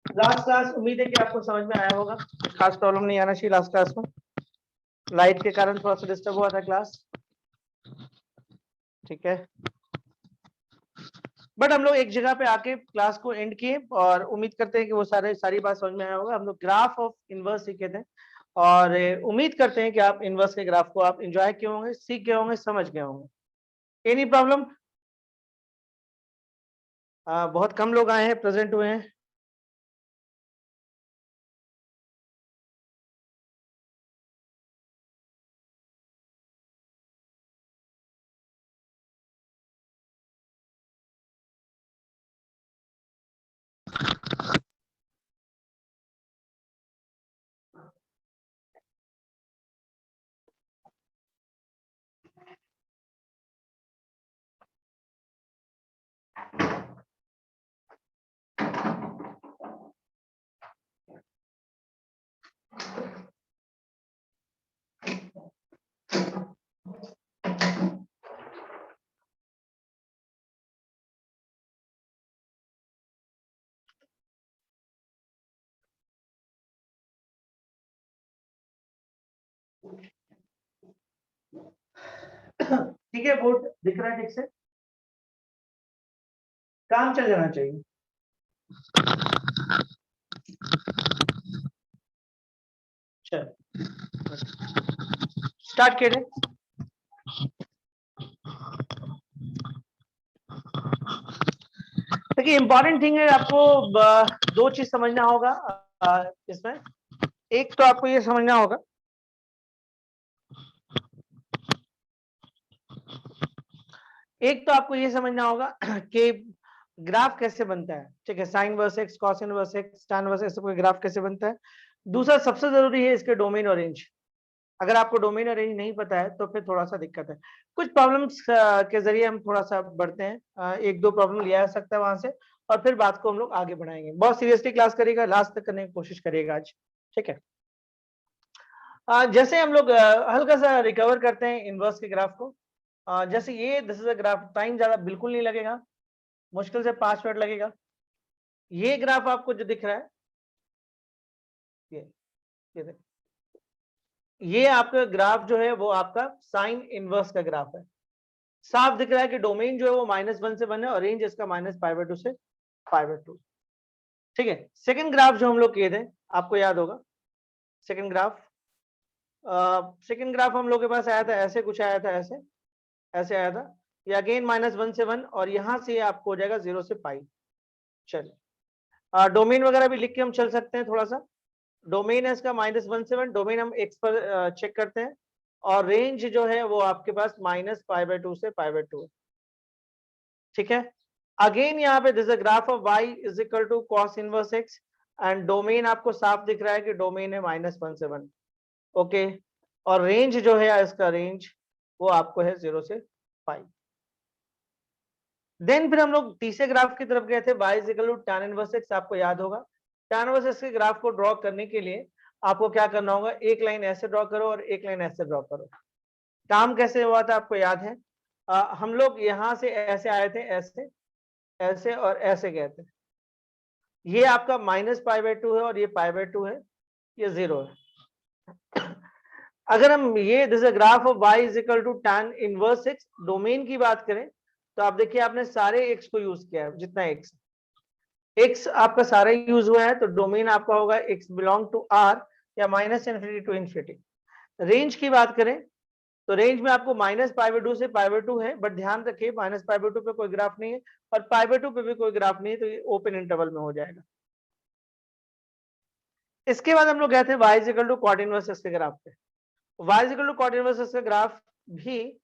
Last class उम्मीद है कि आपको समझ में आया होगा, खास प्रॉब्लम नहीं आना चाहिए। लास्ट क्लास में लाइट के कारण थोड़ा सा डिस्टर्ब हुआ था क्लास, ठीक है। बट हम लोग एक जगह पे आके क्लास को एंड किए और उम्मीद करते हैं कि वो सारी बात समझ में आया होगा। हम लोग ग्राफ ऑफ इनवर्स सीखे थे और उम्मीद करते हैं कि आप इनवर्स के ग्राफ को आप एंजॉय किए होंगे, सीख गए होंगे, समझ गए होंगे। Any problem? बहुत कम लोग आए हैं, प्रेजेंट हुए हैं। ठीक है, बोर्ड दिख रहा है ठीक से? काम चल जाना चाहिए। चल स्टार्ट करें। देखिए, इंपॉर्टेंट थिंग है, आपको दो चीज समझना होगा इसमें। एक तो आपको ये समझना होगा कि ग्राफ कैसे बनता है, ठीक है। Sine inverse x, cos inverse x, tan inverse x, कोई ग्राफ कैसे बनता है। दूसरा सबसे जरूरी है इसके डोमेन और रेंज। अगर आपको डोमेन और रेंज नहीं पता है तो फिर थोड़ा सा दिक्कत है। कुछ प्रॉब्लम्स के जरिए हम थोड़ा सा बढ़ते हैं, एक दो प्रॉब्लम लिया जा सकता है वहां से, और फिर बात को हम लोग आगे बढ़ाएंगे। बहुत सीरियसली क्लास करेगा, लास्ट तक करने की कोशिश करेगा आज, ठीक है। जैसे हम लोग हल्का सा रिकवर करते हैं इनवर्स के ग्राफ को। जैसे ये this is a graph, time ज्यादा बिल्कुल नहीं लगेगा, मुश्किल से 5 मिनट लगेगा। ये ग्राफ आपको जो दिख रहा है, ये देख, ये आपका ग्राफ जो है वो आपका साइन इनवर्स का ग्राफ है। साफ दिख रहा है कि डोमेन जो है वो -1 से 1 है और रेंज इसका -π/2 से π/2, ठीक है। सेकंड ग्राफ जो हम लोग किए थे, आपको याद होगा, सेकंड ग्राफ हम लोग के पास आया था, ऐसे कुछ आया था, ऐसे ऐसे आया था। ये अगेन -1 से 1 और यहां से आपको हो जाएगा 0 से π। चलिए, डोमेन वगैरह भी लिख के हम चल सकते हैं थोड़ा सा। डोमेन है इसका -1 से 1, डोमेन हम x पर चेक करते हैं, और रेंज जो है वो आपके पास -π/2 से π/2 है, ठीक है। अगेन यहाँ पे this graph of y is equal to cos inverse x, and domain आपको साफ दिख रहा है कि डोमेन है -1 से 1, ओके। और रेंज जो है इसका रेंज वो आपको है 0 से π। देन फिर हम लोग तीसरे ग्राफ की तरफ गए थे, y is equal to tan inverse x। आपको याद होगा, tan इनवर्स x के ग्राफ को ड्रॉ करने के लिए आपको क्या करना होगा, एक लाइन ऐसे ड्रॉ करो और एक लाइन ऐसे ड्रॉ करो। काम कैसे हुआ था आपको याद है, हम लोग यहां से ऐसे आए थे, ऐसे ऐसे और ऐसे गए थे। ये आपका -π/2 है और ये π/2 है, ये 0 है। अगर हम ये this graph of y is equal to tan inverse x, domain की बात करें तो आप देखिए आपने सारे x को यूज किया है, जितना x आपका सारा यूज हुआ है, तो डोमेन आपका होगा x बिलोंग टू r या -∞ टू इन्फिनिटी। रेंज की बात करें तो रेंज में आपको -π/2 से π/2 है, बट ध्यान रखिए -π/2 पे कोई ग्राफ नहीं है और π/2 पे भी कोई ग्राफ नहीं है, तो ये ओपन इंटरवल में हो जाएगा। इसके बाद हम लोग गए थे y is equal to cot inverse x के ग्राफ पे। y is equal to cot inverse x का ग्राफ भी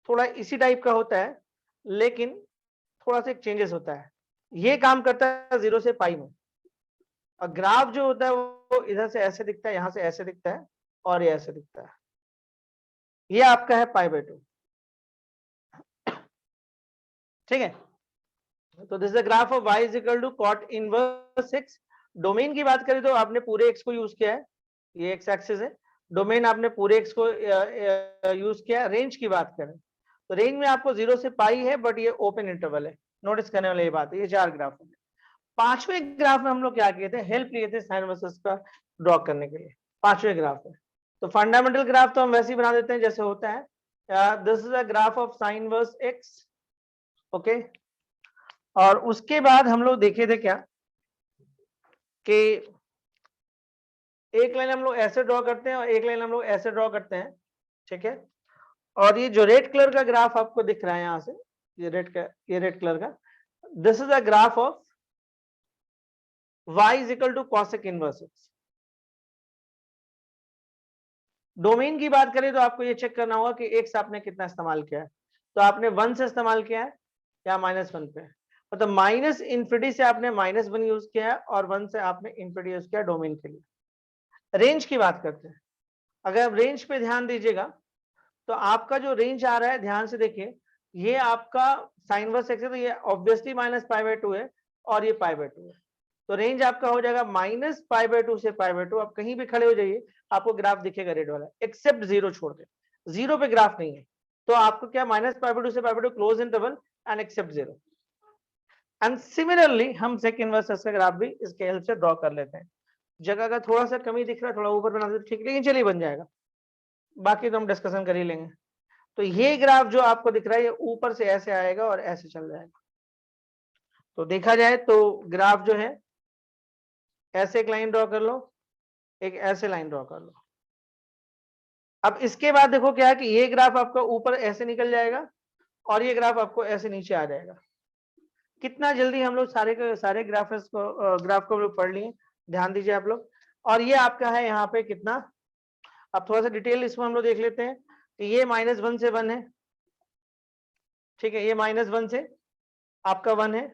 थोड़ा इसी टाइप का होता है, लेकिन थोड़ा सा एक चेंजेस होता है। ये काम करता है 0 से π में, और ग्राफ जो होता है वो इधर से ऐसे दिखता है, यहां से ऐसे दिखता है और ये ऐसे दिखता है। ये आपका है π/2, ठीक है। तो this the graph of y is equal to cot inverse x। Domain की बात करें तो आपने पूरे x को यूज किया है, ये x एक्सिस है, डोमेन आपने पूरे x को यूज किया। रेंज की बात करें तो रेंज में आपको 0 से π है, बट ये ओपन इंटरवल है। नोटिस करने वाली ये बात है, ये 4 ग्राफ है। पांचवें ग्राफ में हम लोग क्या किए थे, हेल्प लिए थे साइन वर्सेस का ड्रॉ करने के लिए पांचवें ग्राफ में। तो फंडामेंटल ग्राफ तो हम वैसे ही बना देते हैं जैसे होता है, this is a graph of sine inverse x, okay. और उसके बाद हम लोग देखे थे क्या कि एक लाइन हम लोग ऐसे ड्रॉ करते हैं और एक लाइन हम लोग ऐसे ड्रॉ करते हैं, ठीक है। और ये जो रेड कलर का ग्राफ आपको दिख रहा है यहां से, ये रेड कलर का, this is a graph of y is equal to cosec inverse x। Domain की बात करें तो आपको ये चेक करना होगा कि x आपने कितना इस्तेमाल किया है। तो आपने 1 से इस्तेमाल किया है या -1 पे, मतलब माइनस इन्फिनिटी से आपने -1 यूज किया है और 1 से आपने इन्फिनिटी यूज किया डोमेन के लिए। रेंज की बात करते हैं, अगर आप रेंज पे ध्यान दीजिएगा तो आपका जो रेंज आ रहा है, ध्यान से देखिए, ये आपका साइन वर्स एक्स है तो ये ऑब्वियसली -π/2 है और ये π/2 है। तो रेंज आपका हो जाएगा -π/2 से π/2। आप कहीं भी खड़े हो जाइए आपको ग्राफ दिखेगा रेड वाला, एक्सेप्ट 0 छोड़ के, 0 पे ग्राफ नहीं है। तो आपको क्या -π/2 से π/2 close interval and except 0। And similarly हम सेक इनवर्स का ग्राफ भी इसके हेल्प से ड्रॉ कर लेते हैं। जगह का थोड़ा सा कमी दिख रहा है, थोड़ा ऊपर बना देते ठीक, लेकिन चलिए बन जाएगा, बाकी तो हम डिस्कशन कर ही लेंगे। तो ये ग्राफ जो आपको दिख रहा है ये ऊपर से ऐसे आएगा और ऐसे चल जाएगा। तो देखा जाए तो ग्राफ जो है, ऐसे एक लाइन ड्रॉ कर लो, एक ऐसे लाइन ड्रॉ कर लो। अब इसके बाद देखो क्या है कि ये ग्राफ आपका ऊपर ऐसे निकल जाएगा और ये ग्राफ आपको ऐसे नीचे आ जाएगा। कितना जल्दी हम लोग सारे ग्राफ को हम लोग पढ़ लिए, ध्यान दीजिए आप लोग। और ये आपका है यहाँ पे कितना, अब थोड़ा सा डिटेल इसमें हम लोग देख लेते हैं कि ये -1 से 1 है, ठीक है। ये -1 से आपका 1 है,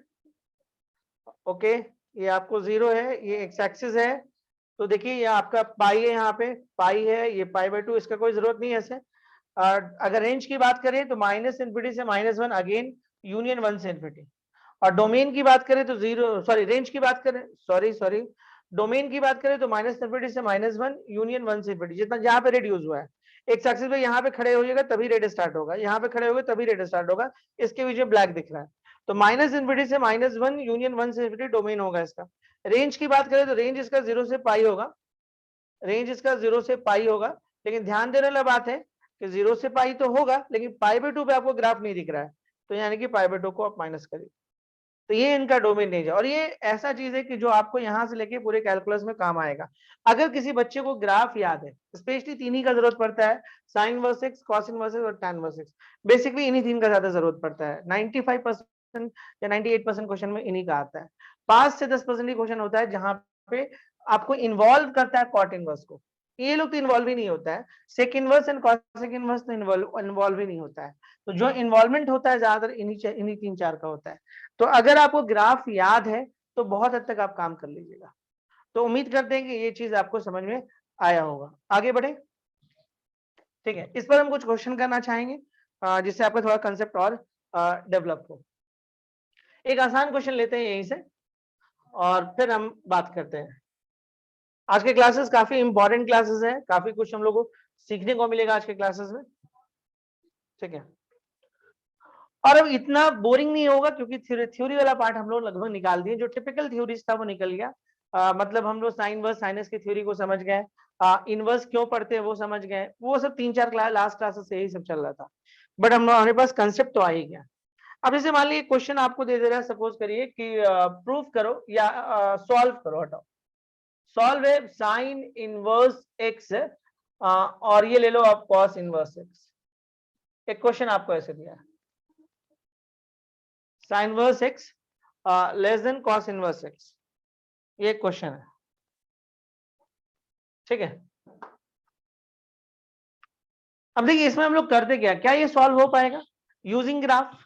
ओके। ये आपको 0 है, ये एक्स एक्सिस है। तो देखिए ये आपका पाई है, यहाँ पे पाई है, ये π/2, इसका कोई जरूरत नहीं है ऐसे। अगर रेंज की बात करें तो -इन्फिनिटी से -1 अगेन यूनियन 1 से इन्फिनिटी। और डोमेन की बात करें तो 0, सॉरी रेंज की बात करें, सॉरी डोमेन की बात करें तो -इन्फिनिटी से -1 यूनियन 1 से इन्फिनिटी, जितना जहां पे रेड यूज हुआ है। एक एक्सिस पे यहाँ पे खड़े होइएगा तभी रेड स्टार्ट होगा, यहाँ पे खड़े होगे तभी रेड स्टार्ट होगा। इसके बीच में ब्लैक दिख रहा है। तो -इन्फिनिटी से -1 यूनियन 1 से इन्फिनिटी डोमेन होगा इसका। रेंज की बात करें तो रेंज इसका 0 से पाई होगा, रेंज इसका 0 से पाई होगा। लेकिन ध्यान देने वाला बात है कि 0 से पाई तो होगा लेकिन π/2 पे आपको ग्राफ नहीं दिख रहा है, तो यानी कि π/2 को आप माइनस करिए। तो ये इनका डोमेन रेंज है और ये ऐसा चीज है कि जो आपको यहां से लेके पूरे कैलकुलस में काम आएगा। अगर किसी बच्चे को ग्राफ याद है, स्पेशली तीन ही का जरूरत पड़ता है, sine inverse x, cos inverse x और टैन वर्स एक्स। बेसिकली इन्हीं तीन का ज्यादा जरूरत पड़ता है। 95% या 98% क्वेश्चन में इन्हीं का आता है। 5 से 10% ही क्वेश्चन होता है जहां पे आपको इन्वॉल्व करता है कॉट इनवर्स को। ये लोग तो इन्वॉल्व ही नहीं होता है, sec inverse and cosec inverse तो इन्वॉल्व ही नहीं होता है। तो जो इन्वॉल्वमेंट होता है ज्यादातर इन्हीं 3-4 का होता है। तो अगर आपको ग्राफ याद है तो बहुत हद तक आप काम कर लीजिएगा। तो उम्मीद करते हैं कि ये चीज आपको समझ में आया होगा। आगे बढ़े, ठीक है। इस पर हम कुछ क्वेश्चन करना चाहेंगे जिससे आपका थोड़ा कंसेप्ट और डेवलप हो। एक आसान क्वेश्चन लेते हैं यहीं से और फिर हम बात करते हैं। आज के क्लासेस काफी इंपॉर्टेंट क्लासेस हैं, काफी कुछ हम लोग को सीखने को मिलेगा आज के क्लासेस में, ठीक है। और अब इतना बोरिंग नहीं होगा क्योंकि थ्योरी वाला पार्ट हम लोग लगभग निकाल दिए। जो टिपिकल थ्योरीज था वो निकल गया। मतलब हम लोग साइन वर्स साइनस की थ्योरी को समझ गए, इनवर्स क्यों पढ़ते हैं वो समझ गए, वो सब 3-4 लास्ट क्लासेस से यही सब चल रहा था। बट हमारे पास कंसेप्ट तो आ ही गया। अब जैसे मान लीजिए क्वेश्चन आपको दे दे रहा है, सपोज करिए कि प्रूफ करो या सॉल्व करो, हटाओ, सॉल्व है साइन इनवर्स एक्स और ये ले लो आप कॉस इनवर्स एक्स। एक क्वेश्चन आपको ऐसे दिया है, sine inverse x less than cos inverse x, ये क्वेश्चन है, ठीक है। अब देखिए इसमें हम लोग करते क्या, क्या ये सॉल्व हो पाएगा यूजिंग ग्राफ?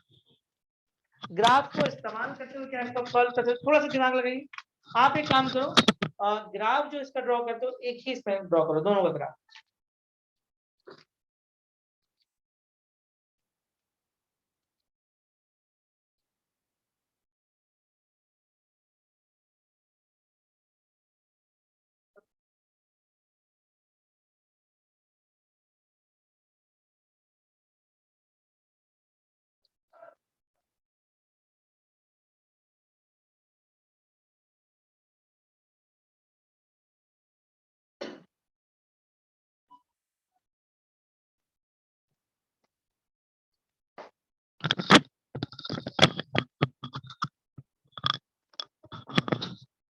ग्राफ को इस्तेमाल करते हुए क्या इसको सॉल्व करते हुए, थोड़ा सा दिमाग लगाइए। आप एक काम करो, ग्राफ जो इसका ड्रॉ करते हो एक ही इसमें ड्रॉ करो, दोनों का ग्राफ।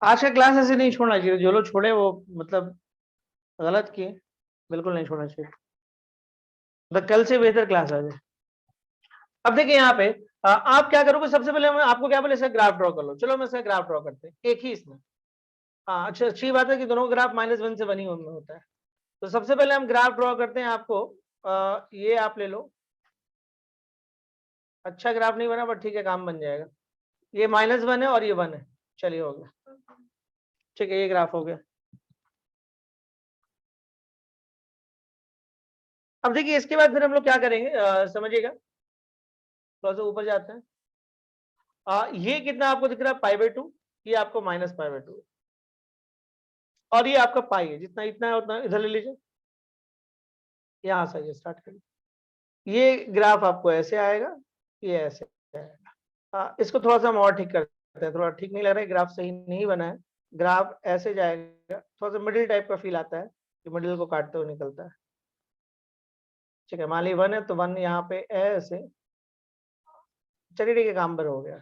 आज का क्लास ऐसे नहीं छोड़ना चाहिए, जो लोग छोड़े वो मतलब गलत किए, बिल्कुल नहीं छोड़ना चाहिए। तो कल से बेहतर क्लास आ जाए। अब देखिए यहाँ पे आप क्या करोगे, सबसे पहले मैं आपको क्या बोले, इसका ग्राफ ड्रॉ कर लो। चलो मैं इसका ग्राफ ड्रॉ करते हैं एक ही इसमें। हाँ अच्छा, अच्छी बात है कि दोनों ग्राफ -1 से 1 ही होता है। तो सबसे पहले हम ग्राफ ड्रॉ करते हैं। आपको ये आप ले लो, अच्छा ग्राफ नहीं बना बट ठीक है, काम बन जाएगा। ये -1 है और ये 1 है, चलिए हो गया, ठीक है, ये ग्राफ हो गया। अब देखिए इसके बाद फिर हम लोग क्या करेंगे, समझिएगा, थोड़ा सा ऊपर जाते हैं। ये कितना आपको दिख रहा है, π/2, ये आपको -π/2, और ये आपका पाई है, जितना इतना है उतना इधर ले लीजिए, यहां से ये स्टार्ट करिए। ये ग्राफ आपको ऐसे आएगा, ये ऐसे आएगा। इसको थोड़ा सा हम और ठीक करते हैं, थोड़ा ठीक नहीं लग रहा है, ग्राफ सही नहीं बना है। ग्राफ ऐसे जाएगा, थोड़ा सा मिडिल टाइप का फील आता है कि मिडिल को काटते हुए निकलता है। ठीक है, मान ली 1 है तो 1 यहाँ पे ऐसे, चलिए ठीक है, काम पर हो गया।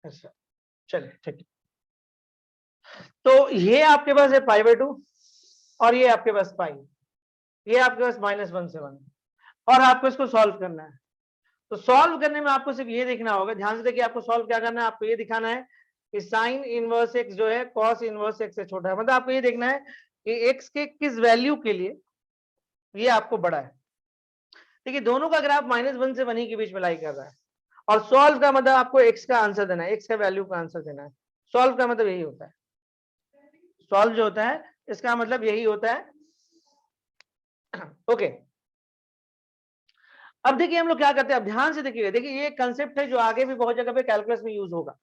ऐसा, चलिए ठीक है। तो ये आपके पास है π/2 और ये आपके पास पाई, ये आपके पास -1 से 1, और आपको इसको सॉल्व करना है। तो सॉल्व करने में आपको सिर्फ ये देखना होगा, ध्यान से देखिए, आपको सॉल्व क्या करना है, आपको ये दिखाना है कि साइन इनवर्स एक्स जो है कॉस इनवर्स एक्स से छोटा है। मतलब आपको ये देखना है कि एक्स के किस वैल्यू के लिए ये आपको बड़ा है। देखिए दोनों का ग्राफ -1 से 1 ही के बीच में लाई कर रहा है, और सॉल्व का मतलब आपको एक्स का आंसर देना है, एक्स का वैल्यू का आंसर देना है। सॉल्व का मतलब यही होता है, सॉल्व जो होता है इसका मतलब यही होता है। ओके, अब देखिए हम लोग क्या करते हैं, अब ध्यान से देखिए, देखिए ये कंसेप्ट है जो आगे भी बहुत जगह पे कैलकुलस में यूज होगा।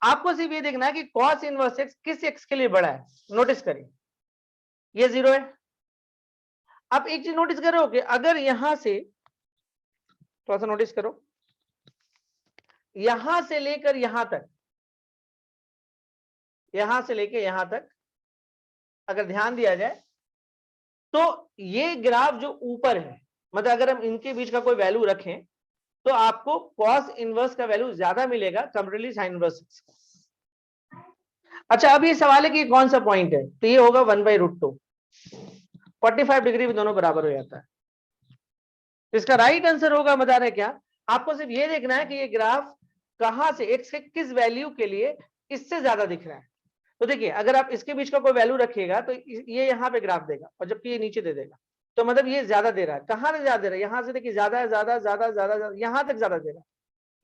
आपको सिर्फ ये देखना है कि cos इनवर्स एक्स किस एक्स के लिए बड़ा है। नोटिस करिए ये 0 है। आप एक चीज नोटिस करो कि अगर यहां से, थोड़ा सा नोटिस करो, यहां से लेकर यहां तक, यहां से लेकर यहां तक अगर ध्यान दिया जाए तो ये ग्राफ जो ऊपर है, मतलब अगर हम इनके बीच का कोई वैल्यू रखें तो आपको cos इनवर्स का वैल्यू ज्यादा मिलेगा कंपेरेटिवली sin इनवर्स। अच्छा, अब ये सवाल है कि कौन सा पॉइंट है, तो ये होगा 1/√2, 45 डिग्री भी दोनों बराबर हो जाता है। इसका राइट आंसर होगा, बता रहे क्या, आपको सिर्फ ये देखना है कि ये ग्राफ कहां से, एक्स के किस वैल्यू के लिए इससे ज्यादा दिख रहा है। तो देखिए अगर आप इसके बीच का कोई वैल्यू रखिएगा तो ये यहाँ पे ग्राफ देगा, और जबकि ये नीचे दे देगा, तो मतलब ये ज्यादा दे रहा है। कहां से ज्यादा दे रहा है, यहां से देखिए, ज्यादा ज्यादा ज्यादा ज्यादा यहां तक ज्यादा दे रहा है।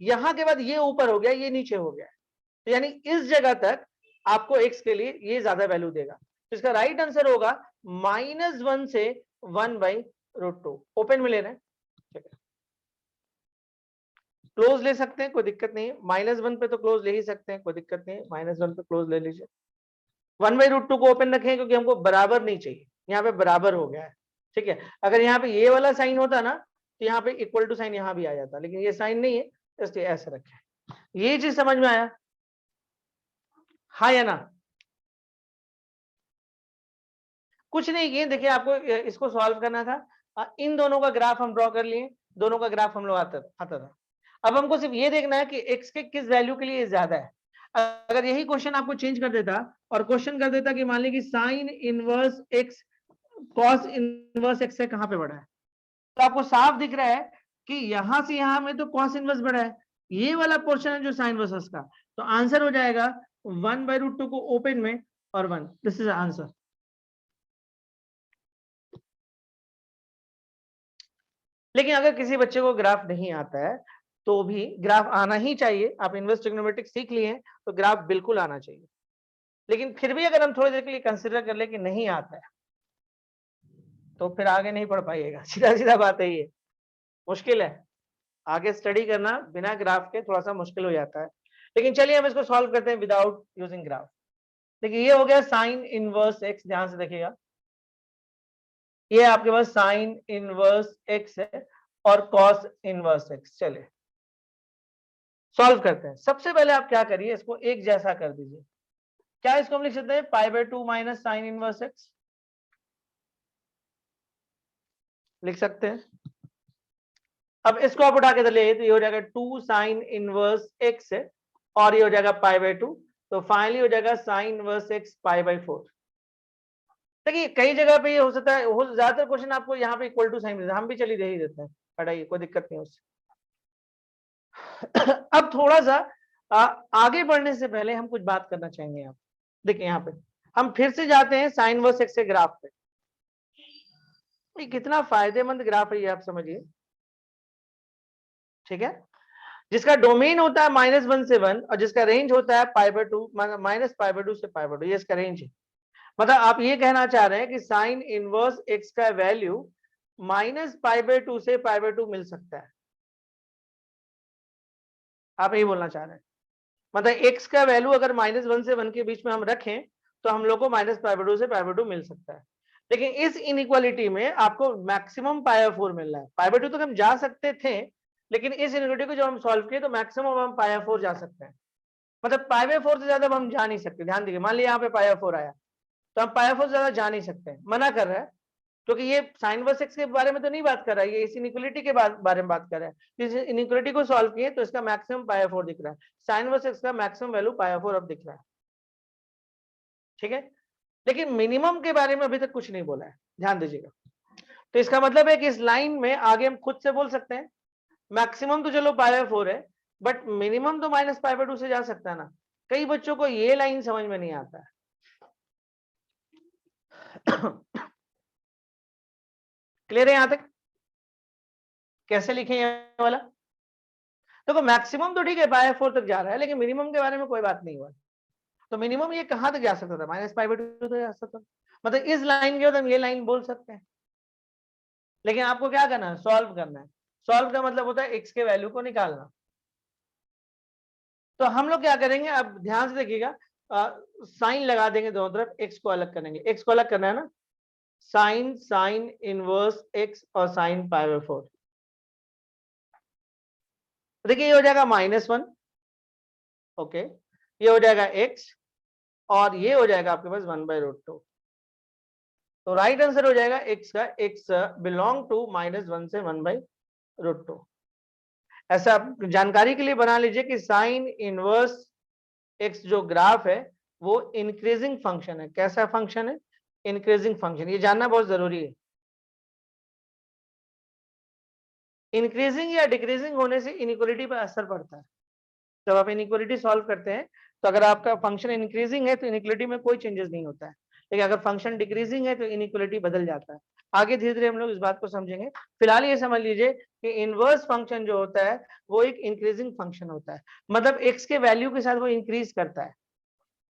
यहां के बाद ये ऊपर हो गया, ये नीचे हो गया, तो यानी इस जगह तक आपको एक्स के लिए ये ज्यादा वैल्यू देगा। तो इसका राइट आंसर होगा -1 से 1/√2। ओपन में ले रहे हैं, ठीक है, क्लोज ले सकते हैं, कोई दिक्कत नहीं है। -1 पे तो क्लोज ले ही सकते हैं, कोई दिक्कत नहीं है, -1 पे क्लोज ले लीजिए। 1/√2 को ओपन रखें क्योंकि हमको बराबर नहीं चाहिए, यहाँ पे बराबर हो गया है। ठीक है, अगर यहाँ पे ये वाला साइन होता ना तो यहाँ पे इक्वल टू साइन यहाँ भी आ जाता, लेकिन ये साइन नहीं है इसलिए ऐसे रखें। ये चीज समझ में आया, हाँ या ना? कुछ नहीं किए, देखिए आपको इसको सॉल्व करना था, इन दोनों का ग्राफ हम ड्रॉ कर लिए, दोनों का ग्राफ हम लोग आता था। अब हमको सिर्फ ये देखना है कि एक्स के किस वैल्यू के लिए ज्यादा है। अगर यही क्वेश्चन आपको चेंज कर देता और क्वेश्चन कर देता कि मान लीजिए sine inverse x cos inverse x से कहां पे बड़ा है, तो आपको साफ दिख रहा है कि यहां से यहां में तो कॉस इनवर्स बड़ा है, ये वाला पोर्शन है जो साइन इनवर्स का, तो आंसर हो जाएगा 1/√2 को ओपन में और 1, दिस इज आंसर। लेकिन अगर किसी बच्चे को ग्राफ नहीं आता है तो भी ग्राफ आना ही चाहिए। आप इनवर्स ट्रिग्नोमेट्रिक सीख लिए हैं तो ग्राफ बिल्कुल आना चाहिए, लेकिन फिर भी अगर हम थोड़ी देर के लिए कंसिडर कर ले कि नहीं आता है तो फिर आगे नहीं पढ़ पाइएगा। सीधा सीधा बात है, ये मुश्किल है, आगे स्टडी करना बिना ग्राफ के थोड़ा सा मुश्किल हो जाता है। लेकिन चलिए हम इसको सॉल्व करते हैं विदाउट यूजिंग ग्राफ। देखिए ये हो गया साइन इनवर्स एक्स, ध्यान से देखिएगा, ये आपके पास साइन इनवर्स एक्स है और कॉस इनवर्स एक्स। चलिए सॉल्व करते हैं। सबसे पहले आप क्या करिए, इसको एक जैसा कर दीजिए। क्या इसको हम लिख सकते हैं π/2 माइनस साइन इनवर्स एक्स, लिख सकते हैं। अब इसको आप उठा के इधर ले तो ये हो जाएगा 2 साइन इनवर्स एक्स है और ये हो जाएगा π/2, तो फाइनली हो जाएगा साइन इनवर्स एक्स π/4। देखिए कई जगह पे ये हो सकता है, ज्यादातर क्वेश्चन आपको यहाँ पे इक्वल टू साइन देते हैं, हम भी चली दे ही देते हैं, पढ़ाइए कोई दिक्कत नहीं उससे। अब थोड़ा सा आगे बढ़ने से पहले हम कुछ बात करना चाहेंगे। आप देखिए यहाँ पे हम फिर से जाते हैं साइन इनवर्स एक्स के ग्राफ पे। ये कितना फायदेमंद ग्राफ है ये आप समझिए, ठीक है। जिसका डोमेन होता है -1 से 1 और जिसका रेंज होता है π/2 -π/2 से π/2, ये इसका रेंज है। मतलब आप ये कहना चाह रहे हैं कि साइन इनवर्स एक्स का वैल्यू -π/2 से π/2 मिल सकता है, आप यही बोलना चाह रहे हैं। मतलब एक्स का वैल्यू अगर -1 से 1 के बीच में हम रखें तो हम लोग को -π/2 से π/2 मिल सकता है। लेकिन इस इनइक्वालिटी में आपको मैक्सिमम π/4 मिल रहा है। π/2 तक हम जा सकते थे, लेकिन इस इनइक्वालिटी को जब हम सॉल्व किए तो मैक्सिमम हम π/4 जा सकते हैं। मतलब π/4 से ज्यादा हम जा नहीं सकते। ध्यान दीजिए, मान लिया यहाँ पे π/4 आया तो हम π/4 से ज्यादा जा नहीं सकते हैं, मना कर रहा है, क्योंकि ये साइन इनवर्स एक्स के बारे में तो नहीं बात कर रहा है, ये इस इनइक्वालिटी के बारे में बात कर रहा है। इस इनइक्वालिटी को सॉल्व किए तो इसका मैक्सिमम π/4 दिख रहा है, साइन इनवर्स एक्स का मैक्सिमम वैल्यू π/4 अब दिख रहा है, ठीक है। लेकिन मिनिमम के बारे में अभी तक कुछ नहीं बोला है, ध्यान दीजिएगा। तो इसका मतलब है कि इस लाइन में आगे हम खुद से बोल सकते हैं मैक्सिमम तो चलो π/4 है, बट मिनिमम तो -π/2 से जा सकता है ना। कई बच्चों को ये लाइन समझ में नहीं आता है। क्लियर है यहां तक? कैसे लिखें ये वाला? देखो मैक्सिमम तो ठीक है π/4 तक जा रहा है, लेकिन मिनिमम के बारे में कोई बात नहीं हुआ। तो मिनिमम ये कहां तक जा सकता था? -π/2 तक जा सकता था। मतलब इस लाइन के बाद हम ये लाइन बोल सकते हैं, लेकिन आपको क्या करना है? सॉल्व करना है। सॉल्व का मतलब होता है एक्स के वैल्यू को निकालना। तो हम लोग क्या करेंगे, अब ध्यान से देखिएगा, साइन लगा देंगे दोनों तरफ, एक्स को अलग करेंगे। एक्स को अलग करना है ना, साइन इनवर्स एक्स और साइन π/4। देखिए ये हो जाएगा -1, ओके, ये हो जाएगा एक्स और ये हो जाएगा आपके पास 1/√2। तो राइट आंसर हो जाएगा एक्स का, एक्स बिलोंग टू -1 से 1/√2। ऐसा आप जानकारी के लिए बना लीजिए कि साइन इनवर्स एक्स जो ग्राफ है वो इंक्रीजिंग फंक्शन है। कैसा फंक्शन है? Increasing function. ये जानना बहुत जरूरी है। इंक्रीजिंग या डिक्रीजिंग होने से इनइक्वालिटी पर असर पड़ता है। जब आप इनइक्वालिटी सॉल्व करते हैं तो अगर आपका फंक्शन इंक्रीजिंग है तो इनइक्वालिटी में कोई चेंजेस नहीं होता है, लेकिन अगर फंक्शन डिक्रीजिंग है तो इनइक्वालिटी बदल जाता है। आगे धीरे धीरे हम लोग इस बात को समझेंगे। फिलहाल ये समझ लीजिए कि इनवर्स फंक्शन जो होता है वो एक इंक्रीजिंग फंक्शन होता है, मतलब एक्स के वैल्यू के साथ वो इंक्रीज करता है,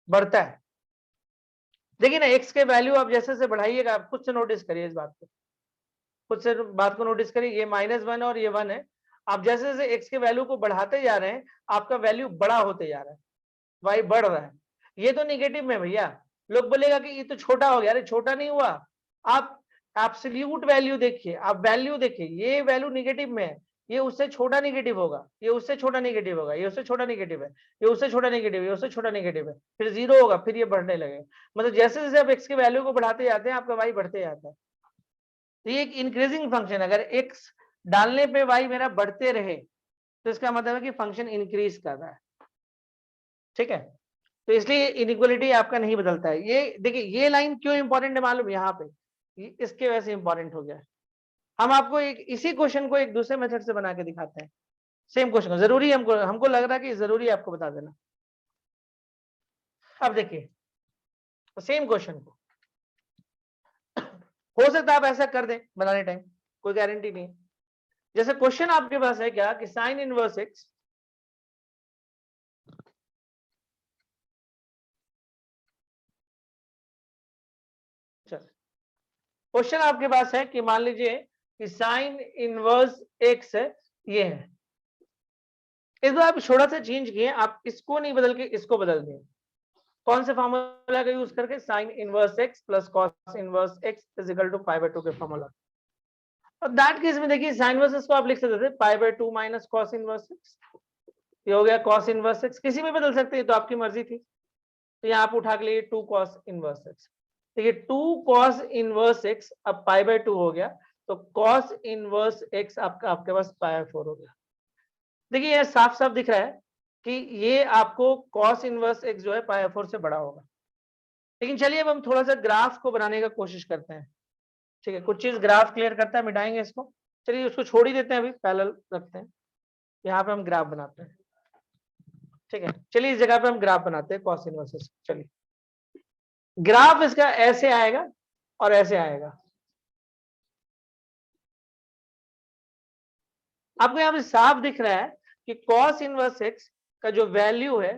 बढ़ता है। देखिए ना, एक्स के वैल्यू आप जैसे से बढ़ाइएगा, आप खुद से नोटिस करिए इस बात को, खुद से बात को नोटिस करिए। ये -1 और ये 1 है, आप जैसे जैसे एक्स के वैल्यू को बढ़ाते जा रहे हैं आपका वैल्यू बड़ा होते जा रहा है, वाई बढ़ रहा है। ये तो निगेटिव में भैया, लोग बोलेगा कि ये तो छोटा हो गया। अरे छोटा नहीं हुआ, आप एब्सोल्यूट वैल्यू देखिए, आप वैल्यू देखिए, ये वैल्यू निगेटिव में है, ये उससे छोटा निगेटिव होगा, ये उससे छोटा निगेटिव होगा, ये उससे छोटा निगेटिव है, ये उससे छोटा निगेटिव है, ये उससे छोटा निगेटिव है, फिर 0 होगा, फिर ये बढ़ने लगेगा। मतलब जैसे जैसे आप एक्स के वैल्यू को बढ़ाते जाते हैं आपका वाई बढ़ते जाता है। तो ये एक इंक्रीजिंग फंक्शन है। अगर एक्स डालने पे वाई मेरा बढ़ते रहे तो इसका मतलब है कि फंक्शन इंक्रीज कर रहा है, ठीक है। तो इसलिए इनइक्वालिटी आपका नहीं बदलता है। ये देखिए, ये लाइन क्यों इंपॉर्टेंट है मालूम? यहाँ पे इसके वजह से इंपॉर्टेंट हो गया है। हम आपको एक इसी क्वेश्चन को एक दूसरे मेथड से बना के दिखाते हैं, सेम क्वेश्चन को। जरूरी हमको हमको लग रहा है कि जरूरी है आपको बता देना। अब देखिए सेम क्वेश्चन को हो सकता है आप ऐसा कर दें बनाने टाइम, कोई गारंटी नहीं है। जैसे क्वेश्चन आपके पास है क्या कि साइन इनवर्स एक्स, क्वेश्चन आपके पास है कि मान लीजिए कि साइन इनवर्स एक्स ये है। इस बार आप थोड़ा सा चेंज किए, आप इसको नहीं बदल के इसको बदल दिए। कौन से फॉर्मूला का यूज करके? Sine inverse x plus cos inverse x is equal to π/2 के फॉर्मूला। और दैट केस में देखिए साइन इनवर्स एक्स को आप लिख सकते थे π/2 माइनस कॉस इनवर्स एक्स, ये हो गया कॉस इनवर्स एक्स। किसी में बदल सकते हैं, तो आपकी मर्जी थी। तो यहाँ आप उठा के लिए 2 कॉस इनवर्स एक्स। देखिए 2 कॉस इनवर्स एक्स अब π/2 हो गया, तो cos इनवर्स x आपके पास π/4 हो गया। देखिए ये साफ साफ दिख रहा है कि ये आपको cos इनवर्स x जो है π/4 से बड़ा होगा। लेकिन चलिए अब हम थोड़ा सा ग्राफ को बनाने का कोशिश करते हैं। ठीक है, कुछ चीज ग्राफ क्लियर करता है, मिटाएंगे इसको। चलिए उसको छोड़ ही देते हैं, अभी पैरेलल रखते हैं। यहाँ पे हम ग्राफ बनाते हैं। ठीक है, चलिए इस जगह पे हम ग्राफ बनाते हैं cos इनवर्स x। चलिए ग्राफ इसका ऐसे आएगा और ऐसे आएगा। आपको यहाँ पे साफ दिख रहा है कि cos इनवर्स x का जो वैल्यू है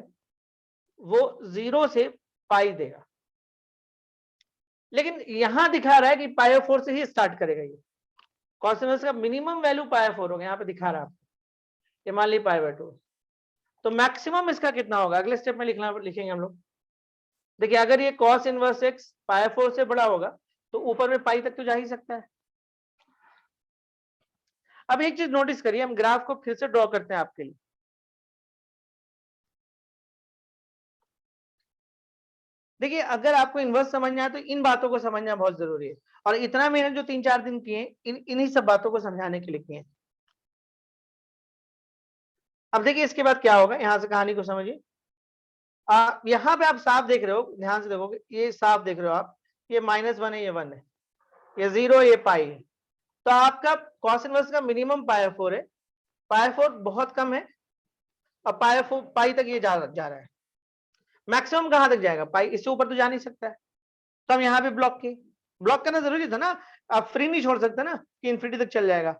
वो 0 से पाई देगा, लेकिन यहां दिखा रहा है कि π/4 से ही स्टार्ट करेगा। ये cos इनवर्स का मिनिमम वैल्यू π/4 होगा, यहाँ पे दिखा रहा है आपको। ये मान ली π/2, तो मैक्सिमम इसका कितना होगा अगले स्टेप में लिखेंगे हम लोग। देखिए अगर ये cos इनवर्स x π/4 से बड़ा होगा तो ऊपर में पाई तक तो जा ही सकता है। अब एक चीज नोटिस करिए, हम ग्राफ को फिर से ड्रॉ करते हैं आपके लिए। देखिए अगर आपको इनवर्स समझना है तो इन बातों को समझना बहुत जरूरी है, और इतना मेहनत जो 3-4 दिन किए इन्हीं सब बातों को समझाने के लिए किए। अब देखिए इसके बाद क्या होगा, यहां से कहानी को समझिए। यहाँ पे आप साफ देख रहे हो, ध्यान से देखोगे, ये साफ देख रहे हो आप, ये -1 है, ये 1 है, ये 0, ये पाई है। तो आपका cos इनवर्स का मिनिमम π/4 है, π/4 बहुत कम है, और π/4 पाई तक ये जा रहा है। मैक्सिमम कहां तक जाएगा, पाई, इससे ऊपर तो जा नहीं सकता है। तो हम यहाँ पे ब्लॉक करना जरूरी था ना, आप फ्री नहीं छोड़ सकते ना कि इन्फिनिटी तक चल जाएगा।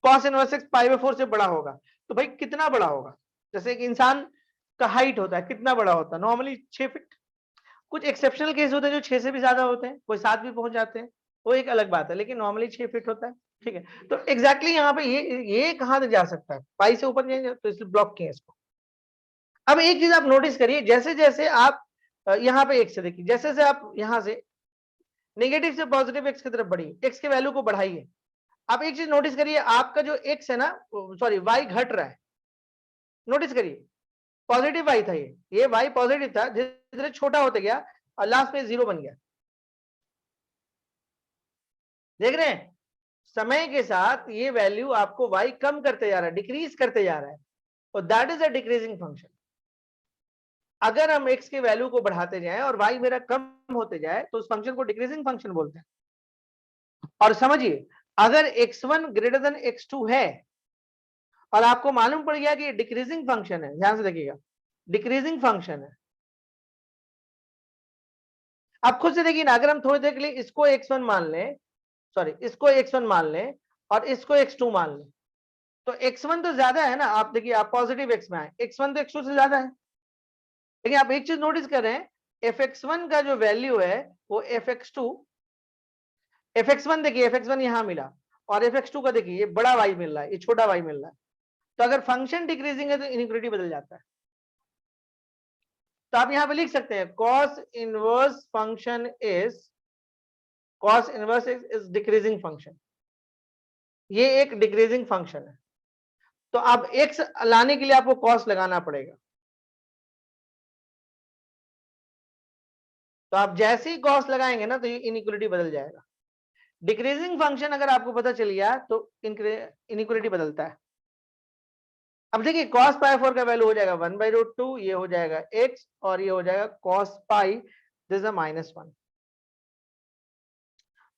cos इनवर्स x π/4 से बड़ा होगा, तो भाई कितना बड़ा होगा? जैसे एक इंसान का हाइट होता है, कितना बड़ा होता है? Normally 6 feet. कुछ एक्सेप्शनल केस होते हैं जो 6 से भी ज्यादा होते हैं, कोई 7 भी पहुंच जाते हैं, वो एक अलग बात है, लेकिन नॉर्मली 6 फीट होता है। ठीक है, तो एग्जैक्टली यहाँ पे ये कहां तक जा सकता है, पाई से ऊपर नहीं, तो इसलिए ब्लॉक किए इसको। अब एक चीज आप नोटिस करिए, जैसे जैसे आप यहाँ पे x से देखिए, जैसे जैसे आप यहाँ से नेगेटिव से पॉजिटिव x की तरफ बढ़िए, x के वैल्यू को बढ़ाइए। आप एक चीज नोटिस करिए, आपका जो x है ना, सॉरी y घट रहा है। नोटिस करिए, पॉजिटिव y था, ये y पॉजिटिव था, धीरे धीरे छोटा होते गया और लास्ट में 0 बन गया। देख रहे हैं, समय के साथ ये वैल्यू आपको y कम करते जा रहा है, डिक्रीज करते जा रहा है, और that is a decreasing function. अगर हम x के वैल्यू को बढ़ाते जाएं और y मेरा कम होते जाए तो उस फंक्शन को डिक्रीजिंग फंक्शन बोलते हैं। और समझिए, अगर x1 ग्रेटर देन x2 है और आपको मालूम पड़ गया कि ये डिक्रीजिंग फंक्शन है, ध्यान से देखिएगा, डिक्रीजिंग फंक्शन है। आप खुद से देखिए ना, अगर हम थोड़ी देर के लिए इसको x1 मान लें, सॉरी इसको x1 मान लें और इसको x2 मान लें, तो x1 तो ज्यादा है ना। आप देखिए, आप पॉजिटिव x में आए, x1 तो x2 से ज्यादा है। लेकिन आप एक चीज नोटिस कर रहे हैं, fx1 का जो वैल्यू है वो fx1 देखिए, fx1 यहां मिला, और fx2 का देखिए, ये बड़ा y मिल रहा है, ये छोटा y मिल रहा है। तो अगर फंक्शन डिक्रीजिंग है तो इनइक्वालिटी बदल जाता है। तो आप यहां पे लिख सकते हैं cos inverse function is decreasing function. ये एक डिक्रीजिंग फंक्शन है। तो अब x लाने के लिए आपको cos लगाना पड़ेगा। तो आप जैसे ही cos लगाएंगे ना, तो ये इनइक्वालिटी बदल जाएगा। डिक्रीजिंग फंक्शन अगर आपको पता चल गया तो इनइक्वालिटी बदलता है। अब देखिए, cos π/4 का वैल्यू हो जाएगा 1/√2, ये हो जाएगा x, और ये हो जाएगा cos π, दिस इज -1।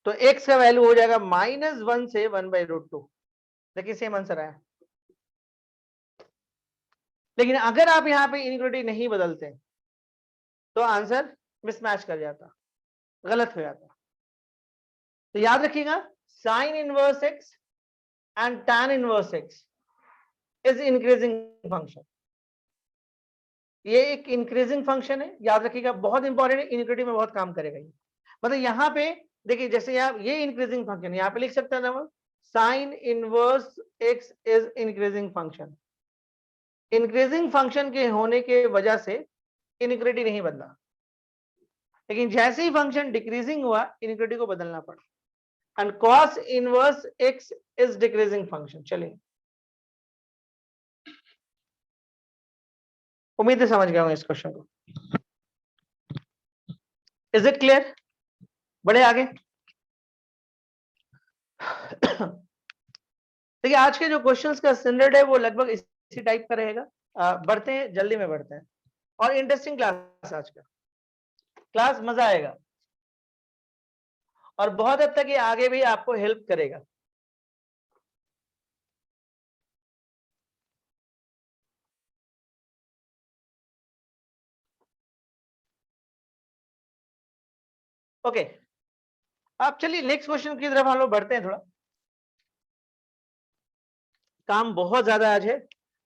तो x का वैल्यू हो जाएगा -1 से 1/√2। देखिए सेम आंसर आया। लेकिन अगर आप यहाँ पे इनइक्वालिटी नहीं बदलते तो आंसर मिसमैच कर जाता, गलत हो जाता। तो याद रखिएगा, sin inverse x and tan inverse x is increasing function. ये एक इंक्रीजिंग फंक्शन है, याद रखिएगा, बहुत इंपॉर्टेंट है, इनइक्वालिटी में बहुत काम करेगा ये। मतलब यहाँ पे देखिए, जैसे यहाँ ये इंक्रीजिंग फंक्शन, यहाँ पे लिख सकते हैं ना, sin inverse x is increasing function. Increasing function के होने के वजह से इनइक्वालिटी नहीं बदला, लेकिन जैसे ही फंक्शन डिक्रीजिंग हुआ इनइक्वालिटी को बदलना पड़ा। And cos inverse x is decreasing function. चलिए, उम्मीद है समझ गया हूं इस क्वेश्चन को। Is it clear? बढ़े आगे। देखिए आज के जो क्वेश्चंस का स्टैंडर्ड है वो लगभग इसी टाइप का रहेगा। बढ़ते हैं, जल्दी में बढ़ते हैं। और इंटरेस्टिंग क्लास आज का, क्लास मजा आएगा और बहुत हद तक ये आगे भी आपको हेल्प करेगा। ओके, अब चलिए नेक्स्ट क्वेश्चन की तरफ हम लोग बढ़ते हैं। थोड़ा काम बहुत ज्यादा आज है।